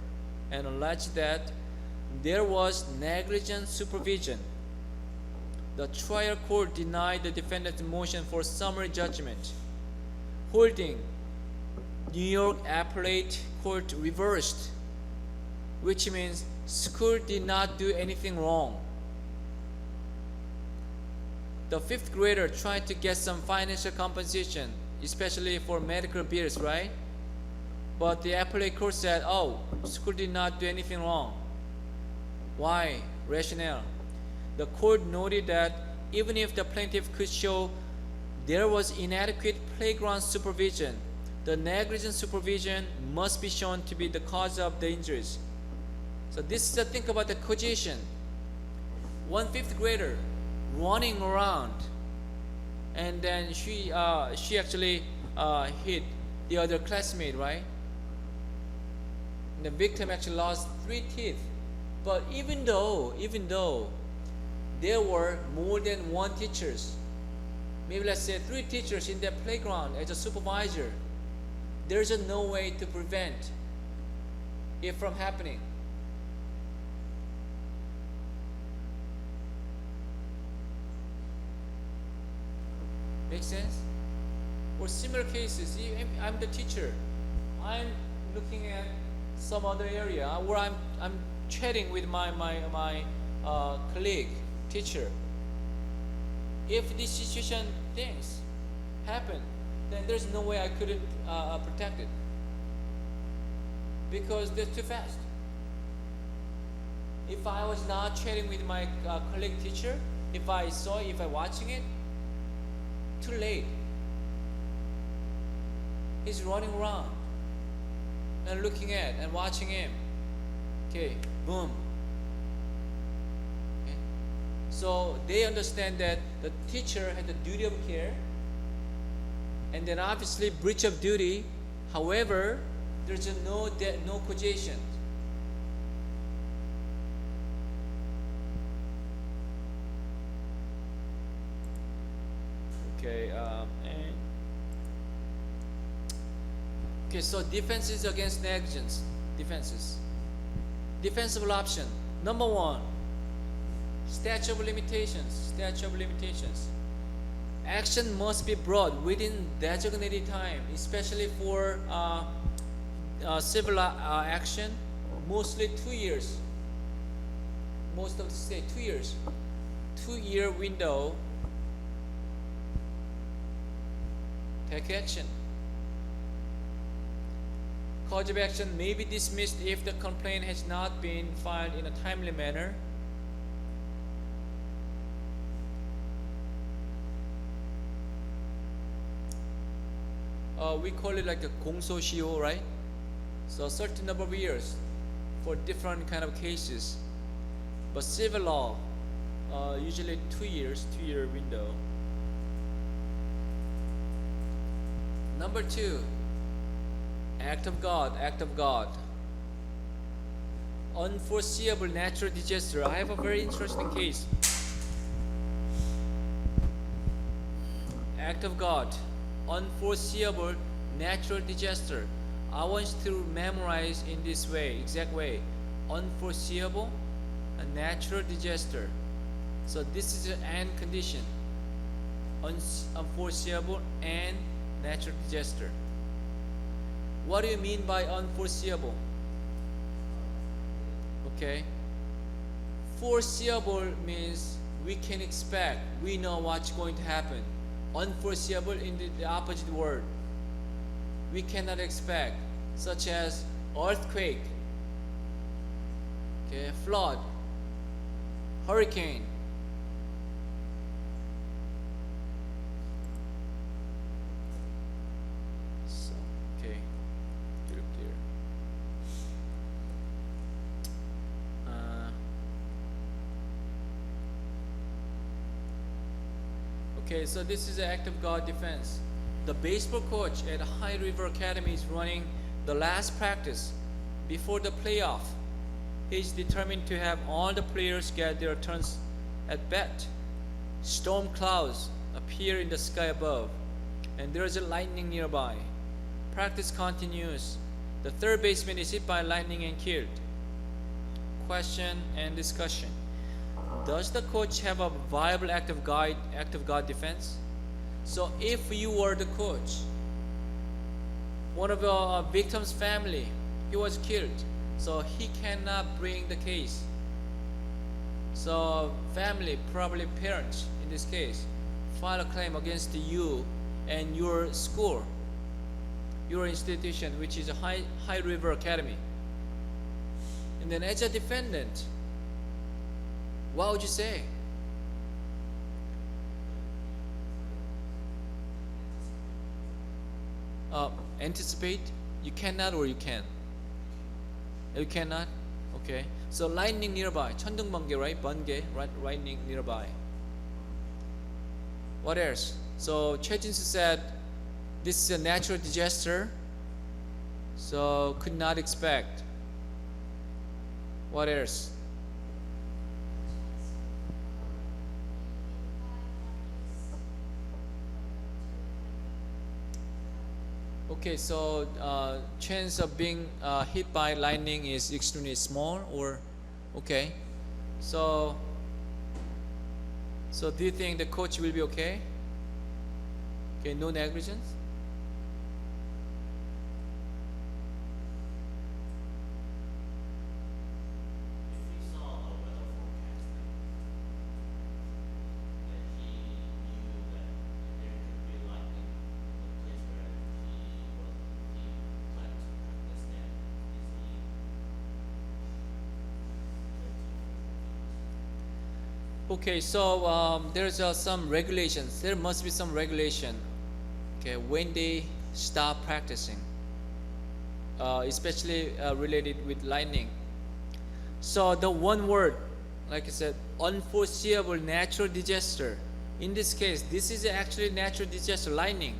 and alleged that there was negligent supervision. The trial court denied the defendant's motion for summary judgment, holding New York Appellate Court reversed, which means school did not do anything wrong. The fifth grader tried to get some financial compensation, especially for medical bills, right? But the appellate court said, oh, school did not do anything wrong. Why? Rationale. The court noted that even if the plaintiff could show there was inadequate playground supervision, the negligent supervision must be shown to be the cause of the injuries. So this is the thing about the causation. One fifth grader running around, and then she actually hit the other classmate, right? And the victim actually lost 3 teeth. But even though there were more than one teachers, maybe let's say 3 teachers in that playground as a supervisor, there's no way to prevent it from happening. Make sense? Or similar cases, I'm the teacher. I'm looking at some other area where I'm chatting with my colleague, teacher. If this situation things happen, then there's no way I couldn't protect it because they're too fast. If I was not chatting with my colleague teacher, if I watching it, too late. He's running around and looking at and watching him. Okay, boom. Okay. So they understand that the teacher had the duty of care, and then obviously breach of duty. However, there's no causation. Okay, so defenses against negligence. Defensible option. Number 1, Statute of limitations. Statute of limitations. Action must be brought within designated time, especially for civil action. Mostly 2 years. Most of the state 2 years. 2-year window. Take action. Cause of action may be dismissed if the complaint has not been filed in a timely manner. We call it like a 공소시효, right? So a certain number of years for different kind of cases. But civil law, usually 2 years, 2-year window. Number 2, act of God, act of God. Unforeseeable natural disaster. I have a very interesting case. Act of God, unforeseeable natural disaster. I want you to memorize in this way, exact way. Unforeseeable, a natural disaster. So this is an and condition. Unforeseeable and natural disaster. What do you mean by unforeseeable? Okay. Foreseeable means we can expect, we know what's going to happen. Unforeseeable in the opposite word. We cannot expect, such as earthquake, okay, flood, hurricane. So, okay, clear. Okay, so this is the act of God defense. The baseball coach at High River Academy is running the last practice before the playoff. He is determined to have all the players get their turns at bat. Storm clouds appear in the sky above, and there is a lightning nearby. Practice continues. The third baseman is hit by lightning and killed. Question and discussion. Does the coach have a viable act of God defense? So if you were the coach, one of the victim's family, he was killed, so he cannot bring the case. So family, probably parents in this case, file a claim against you and your school, your institution, which is a High River Academy. And then as a defendant, what would you say? Anticipate? You cannot or you can? You cannot? Okay. So lightning nearby. 천둥번개, right? 번개, right? Lightning nearby. What else? So 최진수 said this is a natural disaster. So could not expect. What else? Okay, so chance of being hit by lightning is extremely small, or okay. So do you think the coach will be okay? Okay, no negligence. If he saw a weather forecast that he knew that there could be lightning in the place where he planned to practice that, Okay, so there's some regulations. There must be some regulation. Okay, when they stop practicing, especially related with lightning. So the one word, like I said, unforeseeable natural disaster. In this case, this is actually natural disaster, lightning.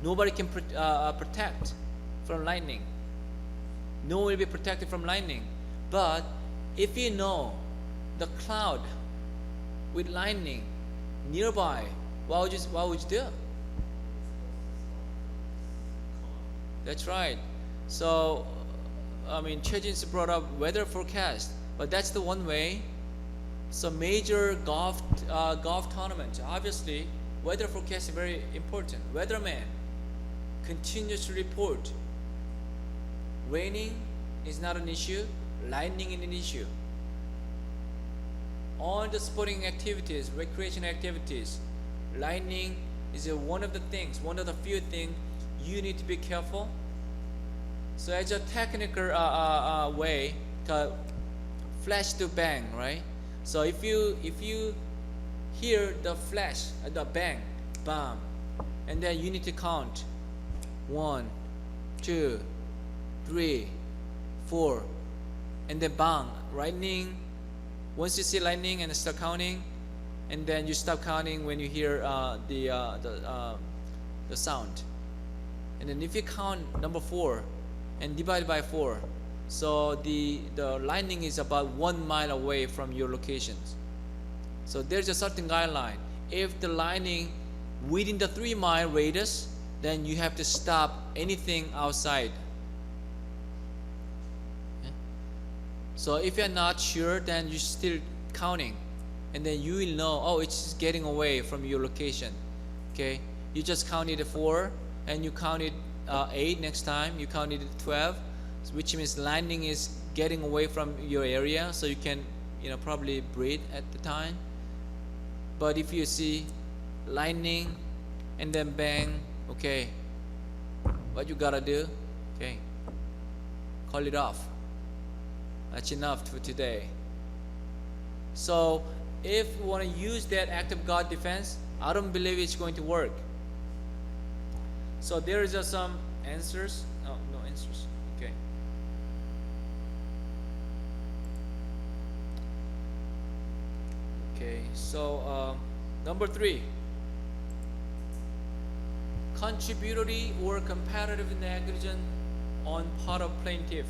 Nobody can protect from lightning. No one will be protected from lightning. But if you know the cloud with lightning nearby, what would you do? That's right. So, I mean, 최진수 brought up weather forecast, but that's the one way. So major golf tournament. Obviously, weather forecast is very important. Weatherman continuously report. Raining is not an issue. Lightning is an issue. On the sporting activities, recreation activities, lightning is one of the things, one of the few things you need to be careful. So as a technical way, flash to bang, right? So if you hear the flash, the bang, bam, and then you need to count 1, 2, 3, 4, and then bang, lightning. Once you see lightning and start counting, and then you stop counting when you hear the sound. And then if you count number 4 and divide by 4, so the lightning is about 1 mile away from your locations. So there's a certain guideline. If the lightning within the 3-mile radius, then you have to stop anything outside. So if you're not sure, then you're still counting, and then you will know, oh, it's getting away from your location. Okay, you just counted 4, and you counted 8 next time. You counted 12, which means lightning is getting away from your area, so you can, probably breathe at the time. But if you see lightning and then bang, okay, what you gotta do? Okay, call it off. That's enough for today. So if you want to use that act of God defense, I don't believe it's going to work. So there is some answers. No answers. Okay. Okay. So number 3. Contributory or comparative negligence on part of plaintiff.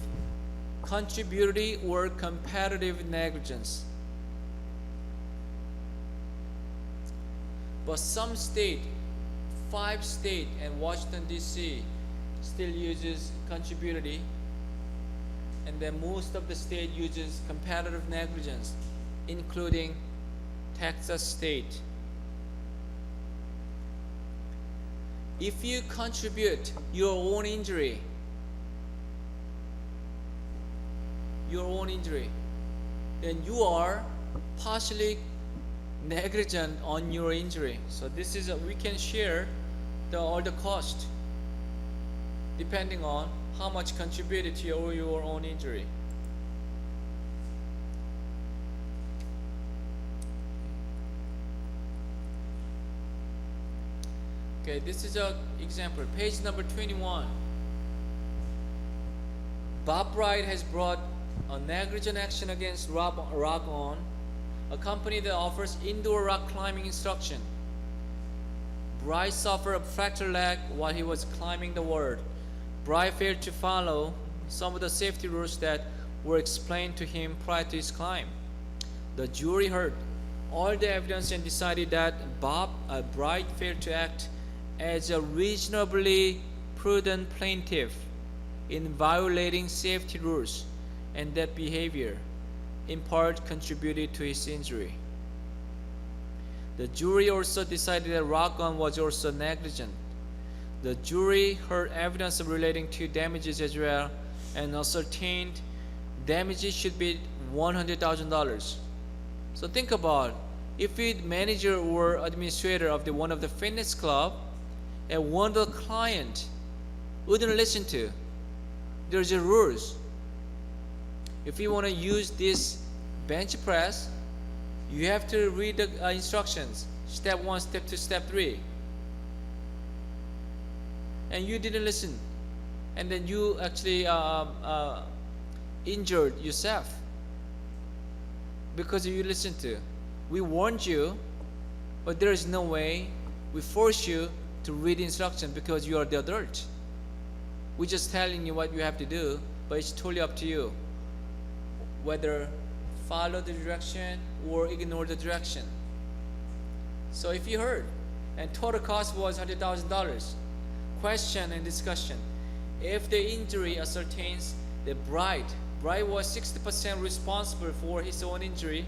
Contributory or comparative negligence. But some state, 5 states and Washington DC still uses contributory, and then most of the state uses comparative negligence, including Texas state. If you contribute your own injury, then you are partially negligent on your injury. So this is we can share all the cost depending on how much contributed to your own injury. Okay, this is an example. Page number 21. Bob Wright has brought a negligent action against Rock On, a company that offers indoor rock climbing instruction. Bryce suffered a fractured leg while he was climbing the wall. Bryce failed to follow some of the safety rules that were explained to him prior to his climb. The jury heard all the evidence and decided that Bryce failed to act as a reasonably prudent plaintiff in violating safety rules, and that behavior in part contributed to his injury. The jury also decided that Rock On was also negligent. The jury heard evidence relating to damages as well and ascertained damages should be $100,000. So think about if the manager or administrator of one of the fitness club and one of the client wouldn't listen to. There's a rules. If you want to use this bench press, you have to read the instructions. Step 1, step 2, step 3. And you didn't listen. And then you actually injured yourself because you listened to. We warned you, but there is no way we force you to read instructions because you are the adult. We're just telling you what you have to do, but it's totally up to you whether follow the direction or ignore the direction. So if you heard, and total cost was $100,000, question and discussion. If the injury ascertains that Bright was 60% responsible for his own injury,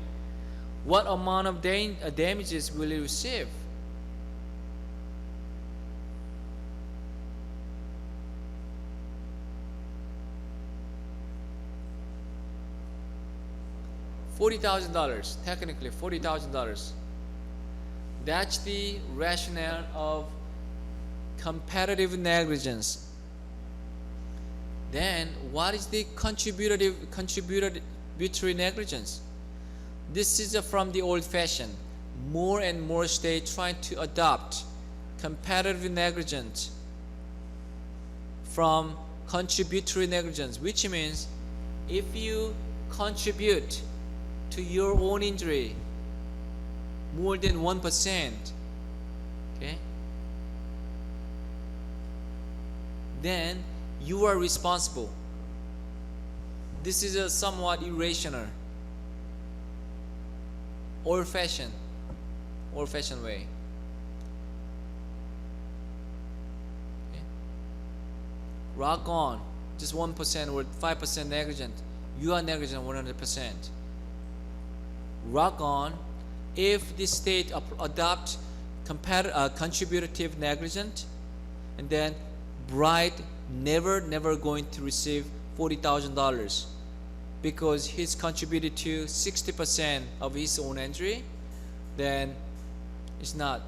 What amount of damages will he receive? $40,000, technically $40,000. That's the rationale of comparative negligence. Then what is the contributory negligence? This is from the old fashion. More and more states trying to adopt comparative negligence from contributory negligence, which means if you contribute to your own injury more than 1%, okay, then you are responsible. This is a somewhat irrational, old-fashioned way. Okay. Rock on, just 1% or 5% negligent. You are negligent 100%. Rock on, if the state adopt contributive negligence, and then bride never going to receive $40,000 because he's contributed to 60% of his own injury, then he's not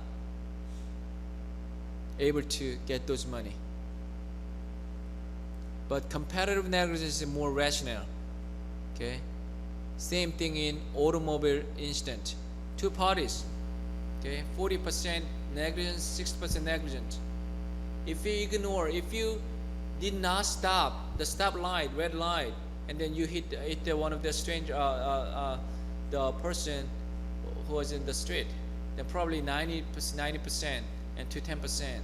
able to get those money. But comparative negligence is more rational. Okay, same thing in automobile incident. Two parties, okay, 40% negligence, 60% negligent. If you did not stop the stop light, red light, and then you hit one of the the person who was in the street, then probably 90% and to 10%.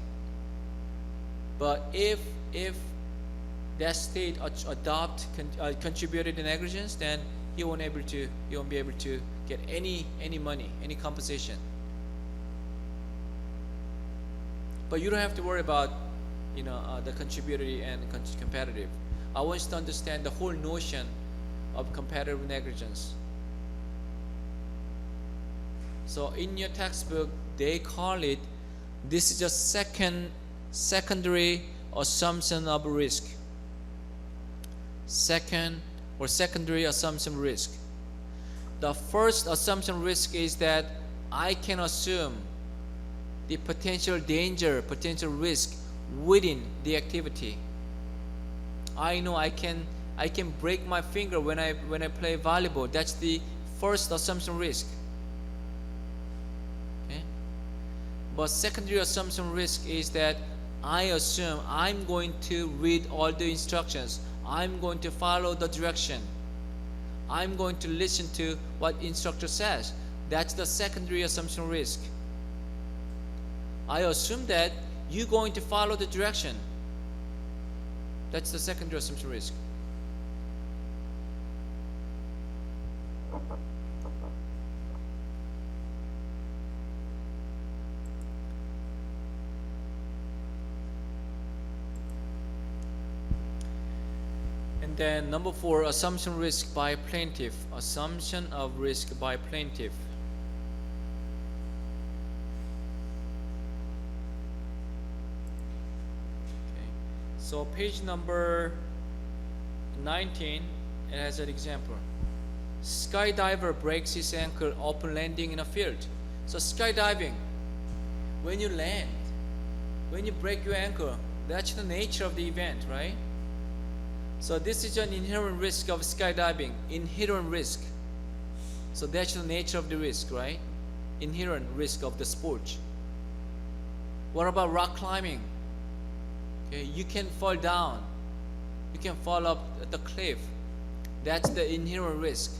But if that state adopt contributed negligence, then he won't be able to get any money, any compensation. But you don't have to worry about the contributory and competitive. I want you to understand the whole notion of competitive negligence. So in your textbook, they call it, this is a secondary assumption of risk. Secondary assumption risk. The first assumption risk is that I can assume the potential danger, potential risk within the activity. I know I can break my finger when I play volleyball. That's the first assumption risk. Okay? But secondary assumption risk is that I assume I'm going to read all the instructions. I'm going to follow the direction. I'm going to listen to what instructor says. That's the secondary assumption risk. I assume that you're going to follow the direction. That's the secondary assumption risk. And then number 4, assumption risk by plaintiff. Assumption of risk by plaintiff. Okay. So page number 19, it has an example. Skydiver breaks his ankle upon landing in a field. So skydiving, when you land, when you break your ankle, that's the nature of the event, right? So this is an inherent risk of skydiving, inherent risk. So that's the nature of the risk, right? Inherent risk of the sport. What about rock climbing? Okay, you can fall down. You can fall up the cliff. That's the inherent risk.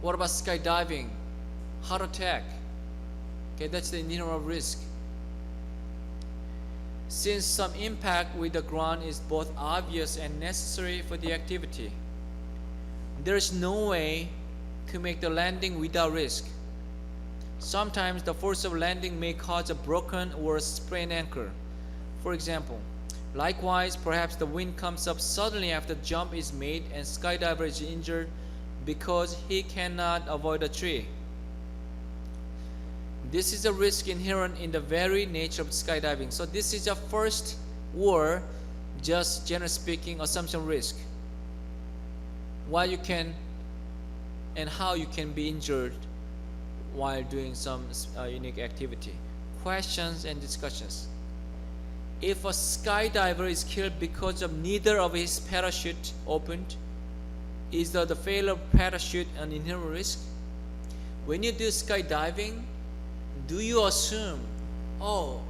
What about skydiving? Heart attack. Okay, that's the inherent risk. Since some impact with the ground is both obvious and necessary for the activity, there is no way to make the landing without risk. Sometimes the force of landing may cause a broken or sprained ankle. For example, likewise, perhaps the wind comes up suddenly after the jump is made and skydiver is injured because he cannot avoid a tree. This is a risk inherent in the very nature of skydiving. So this is a first word, just generally speaking, assumption risk. Why you can and how you can be injured while doing some unique activity. Questions and discussions. If a skydiver is killed because of neither of his parachute opened, is the failure of parachute an inherent risk? When you do skydiving, do you assume, oh,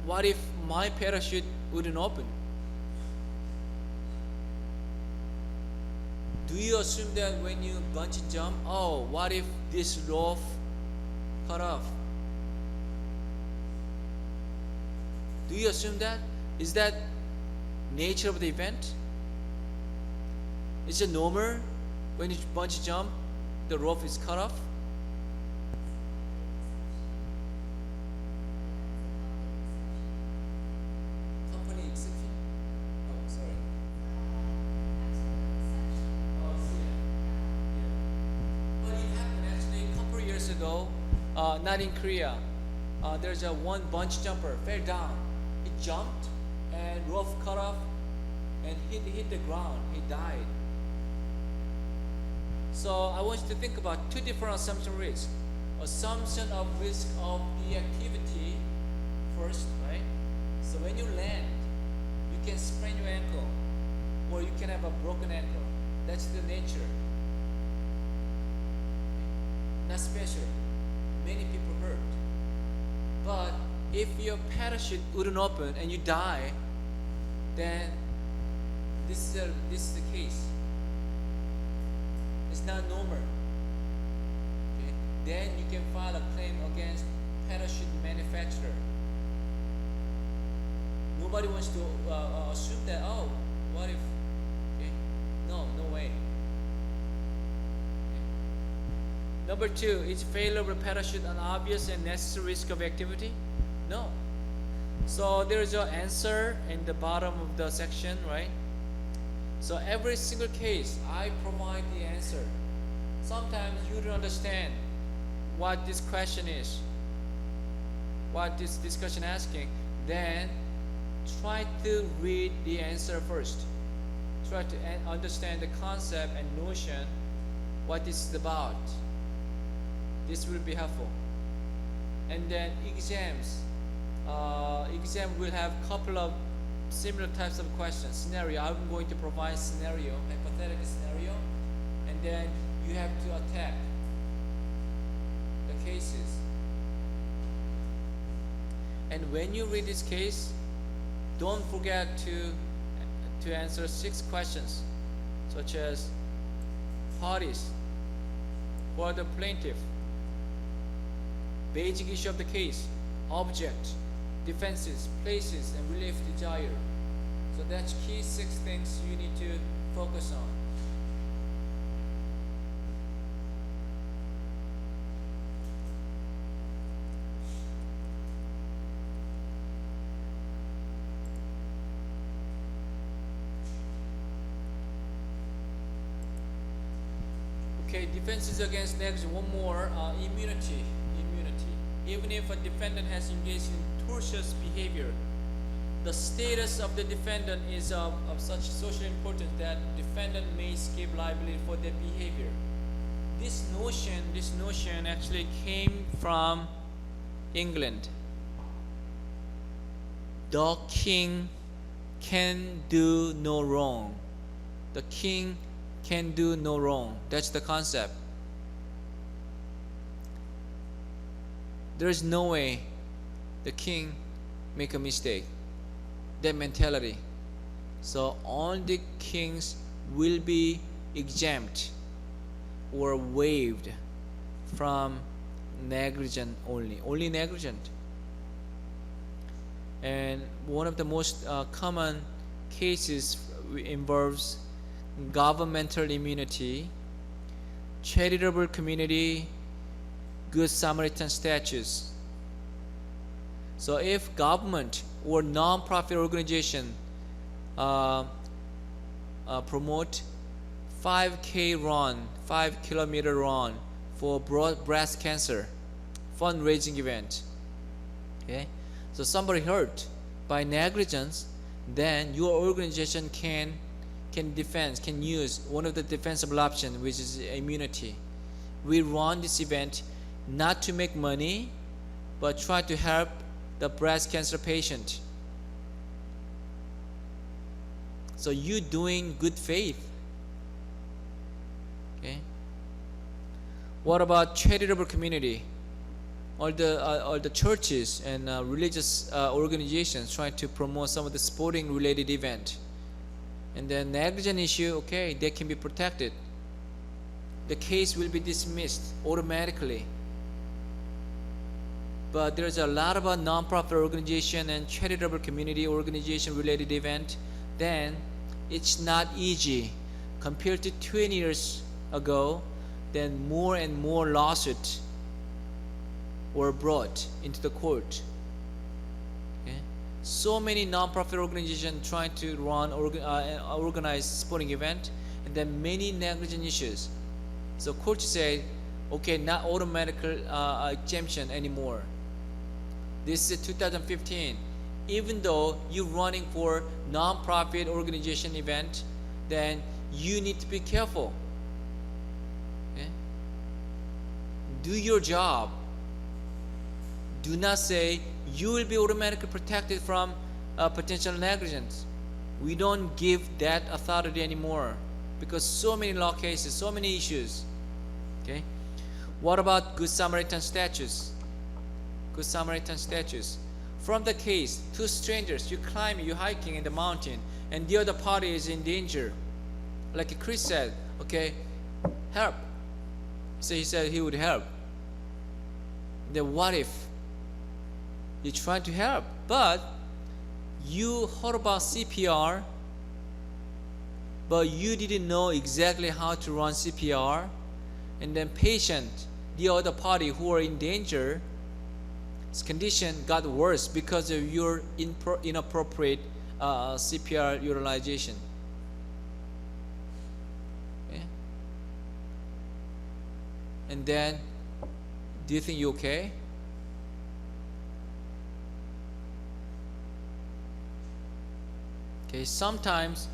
what if my parachute wouldn't open? Do you assume that when you bungee jump, oh, what if this rope cut off? Do you assume that? Is that nature of the event? Is it normal when you bungee jump, the rope is cut off? Company exception? Oh, sorry. Oh, yeah. But it happened actually a couple of years ago, not in Korea. There's one bungee jumper fell down. He jumped and rope cut off and hit the ground. He died. So I want you to think about two different assumption risks. Assumption of risk of the activity first, right? So when you land, you can sprain your ankle or you can have a broken ankle. That's the nature. Not special. Many people hurt. But if your parachute wouldn't open and you die, then this is the case. It's not normal. Okay? Then you can file a claim against parachute manufacturer. Nobody wants to assume that, oh, what if? Okay? No way. Okay. Number two, is failure of a parachute an obvious and necessary risk of activity? No. So there is your answer in the bottom of the section, right? So every single case, I provide the answer. Sometimes you don't understand what this question is, what this discussion asking. Then try to read the answer first. Try to understand the concept and notion, what this is about. This will be helpful. And then exams will have a couple of similar types of questions. Scenario, I'm going to provide scenario, hypothetical scenario, and then you have to attack the cases. And when you read this case, don't forget to answer 6 questions, such as parties, for the plaintiff, basic issue of the case, object, defenses, places, and relief desire. So that's key 6 things you need to focus on. Okay, defenses against negligence. One more, immunity. Even if a defendant has engaged in tortious behavior, the status of the defendant is of such social importance that defendant may escape liability for their behavior. This notion actually came from England. The king can do no wrong. The king can do no wrong. That's the concept. There is no way the king make a mistake. That mentality. So all the kings will be exempt or waived from negligent only negligent. And one of the most common cases involves governmental immunity, charitable community, Good Samaritan statutes. So if government or non-profit organization promote 5K run, 5 kilometer run for breast cancer fundraising event. Okay, so somebody hurt by negligence, then your organization can use one of the defensible options, which is immunity. We run this event not to make money, but try to help the breast cancer patient. So you doing good faith. Okay. What about charitable community? All the churches and religious organizations trying to promote some of the sporting related event, and then negligent issue, okay, they can be protected. The case will be dismissed automatically. But there's a lot of non-profit organization and charitable community organization related event, then it's not easy. Compared to 20 years ago, then more and more lawsuits were brought into the court. Okay? So many non-profit organizations trying to run organize sporting event, and then many negligent issues. So court said, okay, not automatic exemption anymore. This is 2015. Even though you're running for non-profit organization event, then you need to be careful. Okay? Do your job. Do not say you will be automatically protected from potential negligence. We don't give that authority anymore because so many law cases, so many issues. Okay. What about Good Samaritan statutes? Good Samaritan statutes. From the case, two strangers, you climbing, you hiking in the mountain, and the other party is in danger. Like Chris said, okay, help. So he said he would help. Then what if you try to help, but you heard about CPR, but you didn't know exactly how to run CPR, and then patient, the other party who are in danger, his condition got worse because of your inappropriate CPR utilization. Okay? And then, do you think you're okay? Okay, sometimes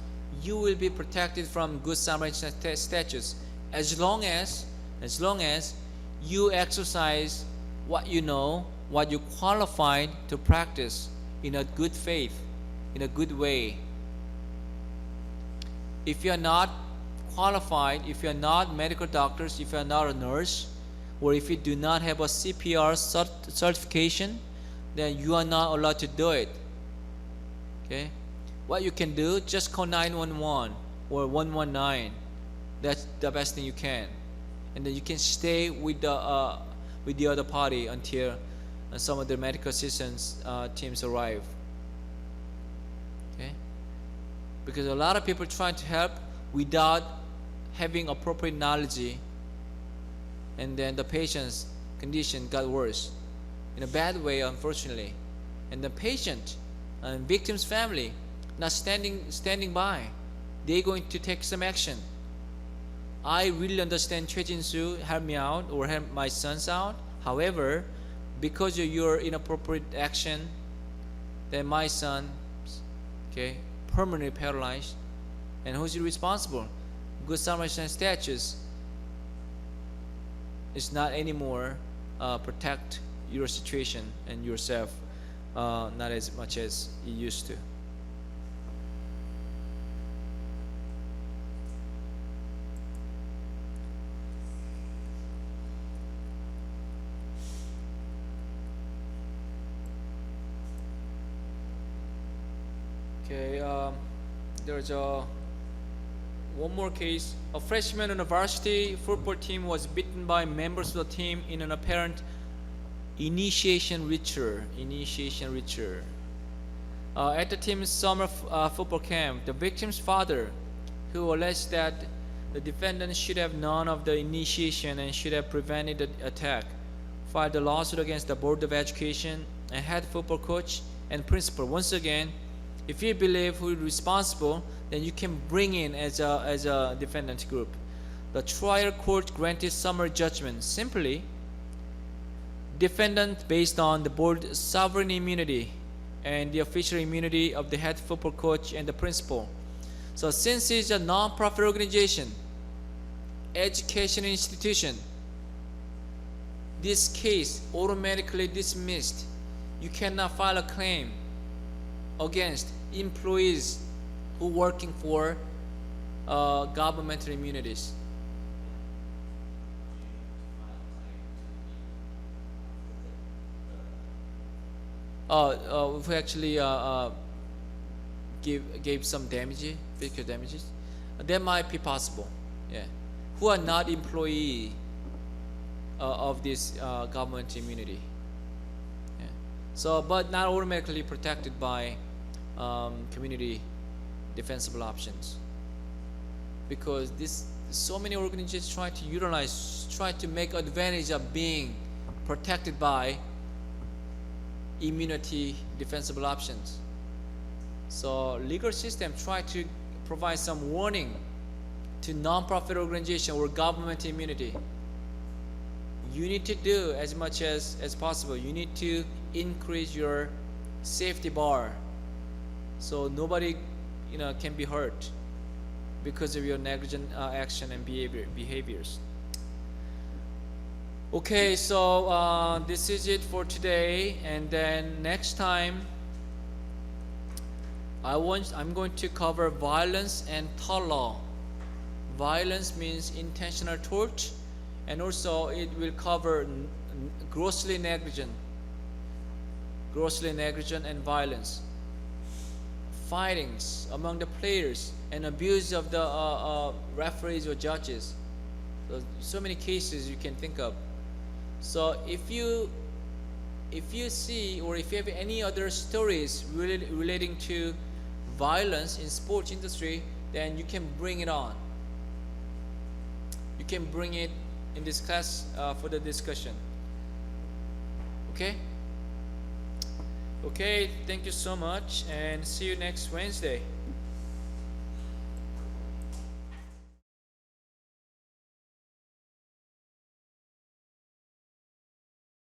you will be protected from Good Samaritan statutes as long as you exercise what you know, what you qualified to practice in a good faith, in a good way. If you are not qualified, if you are not medical doctors, if you are not a nurse, or if you do not have a CPR certification, then you are not allowed to do it. Okay? What you can do, just call 911 or 119. That's the best thing you can. And then you can stay with the other party until some of the medical assistance teams arrive. Okay? Because a lot of people trying to help without having appropriate knowledge, and then the patient's condition got worse in a bad way, unfortunately. And the patient and victim's family not standing by, they're going to take some action. I really understand Choi Jin-soo, help me out or help my sons out. However, because of your inappropriate action, then my son, okay, permanently paralyzed. And who's responsible? Good Samaritan statutes is not anymore protect your situation and yourself, not as much as you used to. Okay, there's one more case. A freshman on a varsity football team was beaten by members of the team in an apparent initiation ritual. At the team's summer football camp, the victim's father, who alleged that the defendant should have known of the initiation and should have prevented the attack, filed a lawsuit against the Board of Education and head football coach and principal. Once again, if you believe who is responsible, then you can bring in as a defendant group. The trial court granted summary judgment. Simply, defendant based on the board's sovereign immunity and the official immunity of the head football coach and the principal. So since it's a non-profit organization, education institution, this case automatically dismissed. You cannot file a claim against employees who working for governmental immunities. Who actually gave some damage, physical damages, that might be possible. Yeah, who are not employee of this government immunity. Yeah. So, but not automatically protected by community defensible options, because so many organizations try to make advantage of being protected by immunity defensible options. So legal system try to provide some warning to non-profit organization or government immunity. You need to do as much as possible. You need to increase your safety bar so nobody can be hurt because of your negligent action and behaviors. Okay, so this is it for today, and then next time I'm going to cover violence and tort law. Violence means intentional tort, and also it will cover grossly negligent and violence, fightings among the players, and abuse of the referees or judges. So many cases you can think of. So if you see, or if you have any other stories relating to violence in sports industry, then you can bring it on. You can bring it in this class for the discussion. Okay, thank you so much, and see you next Wednesday.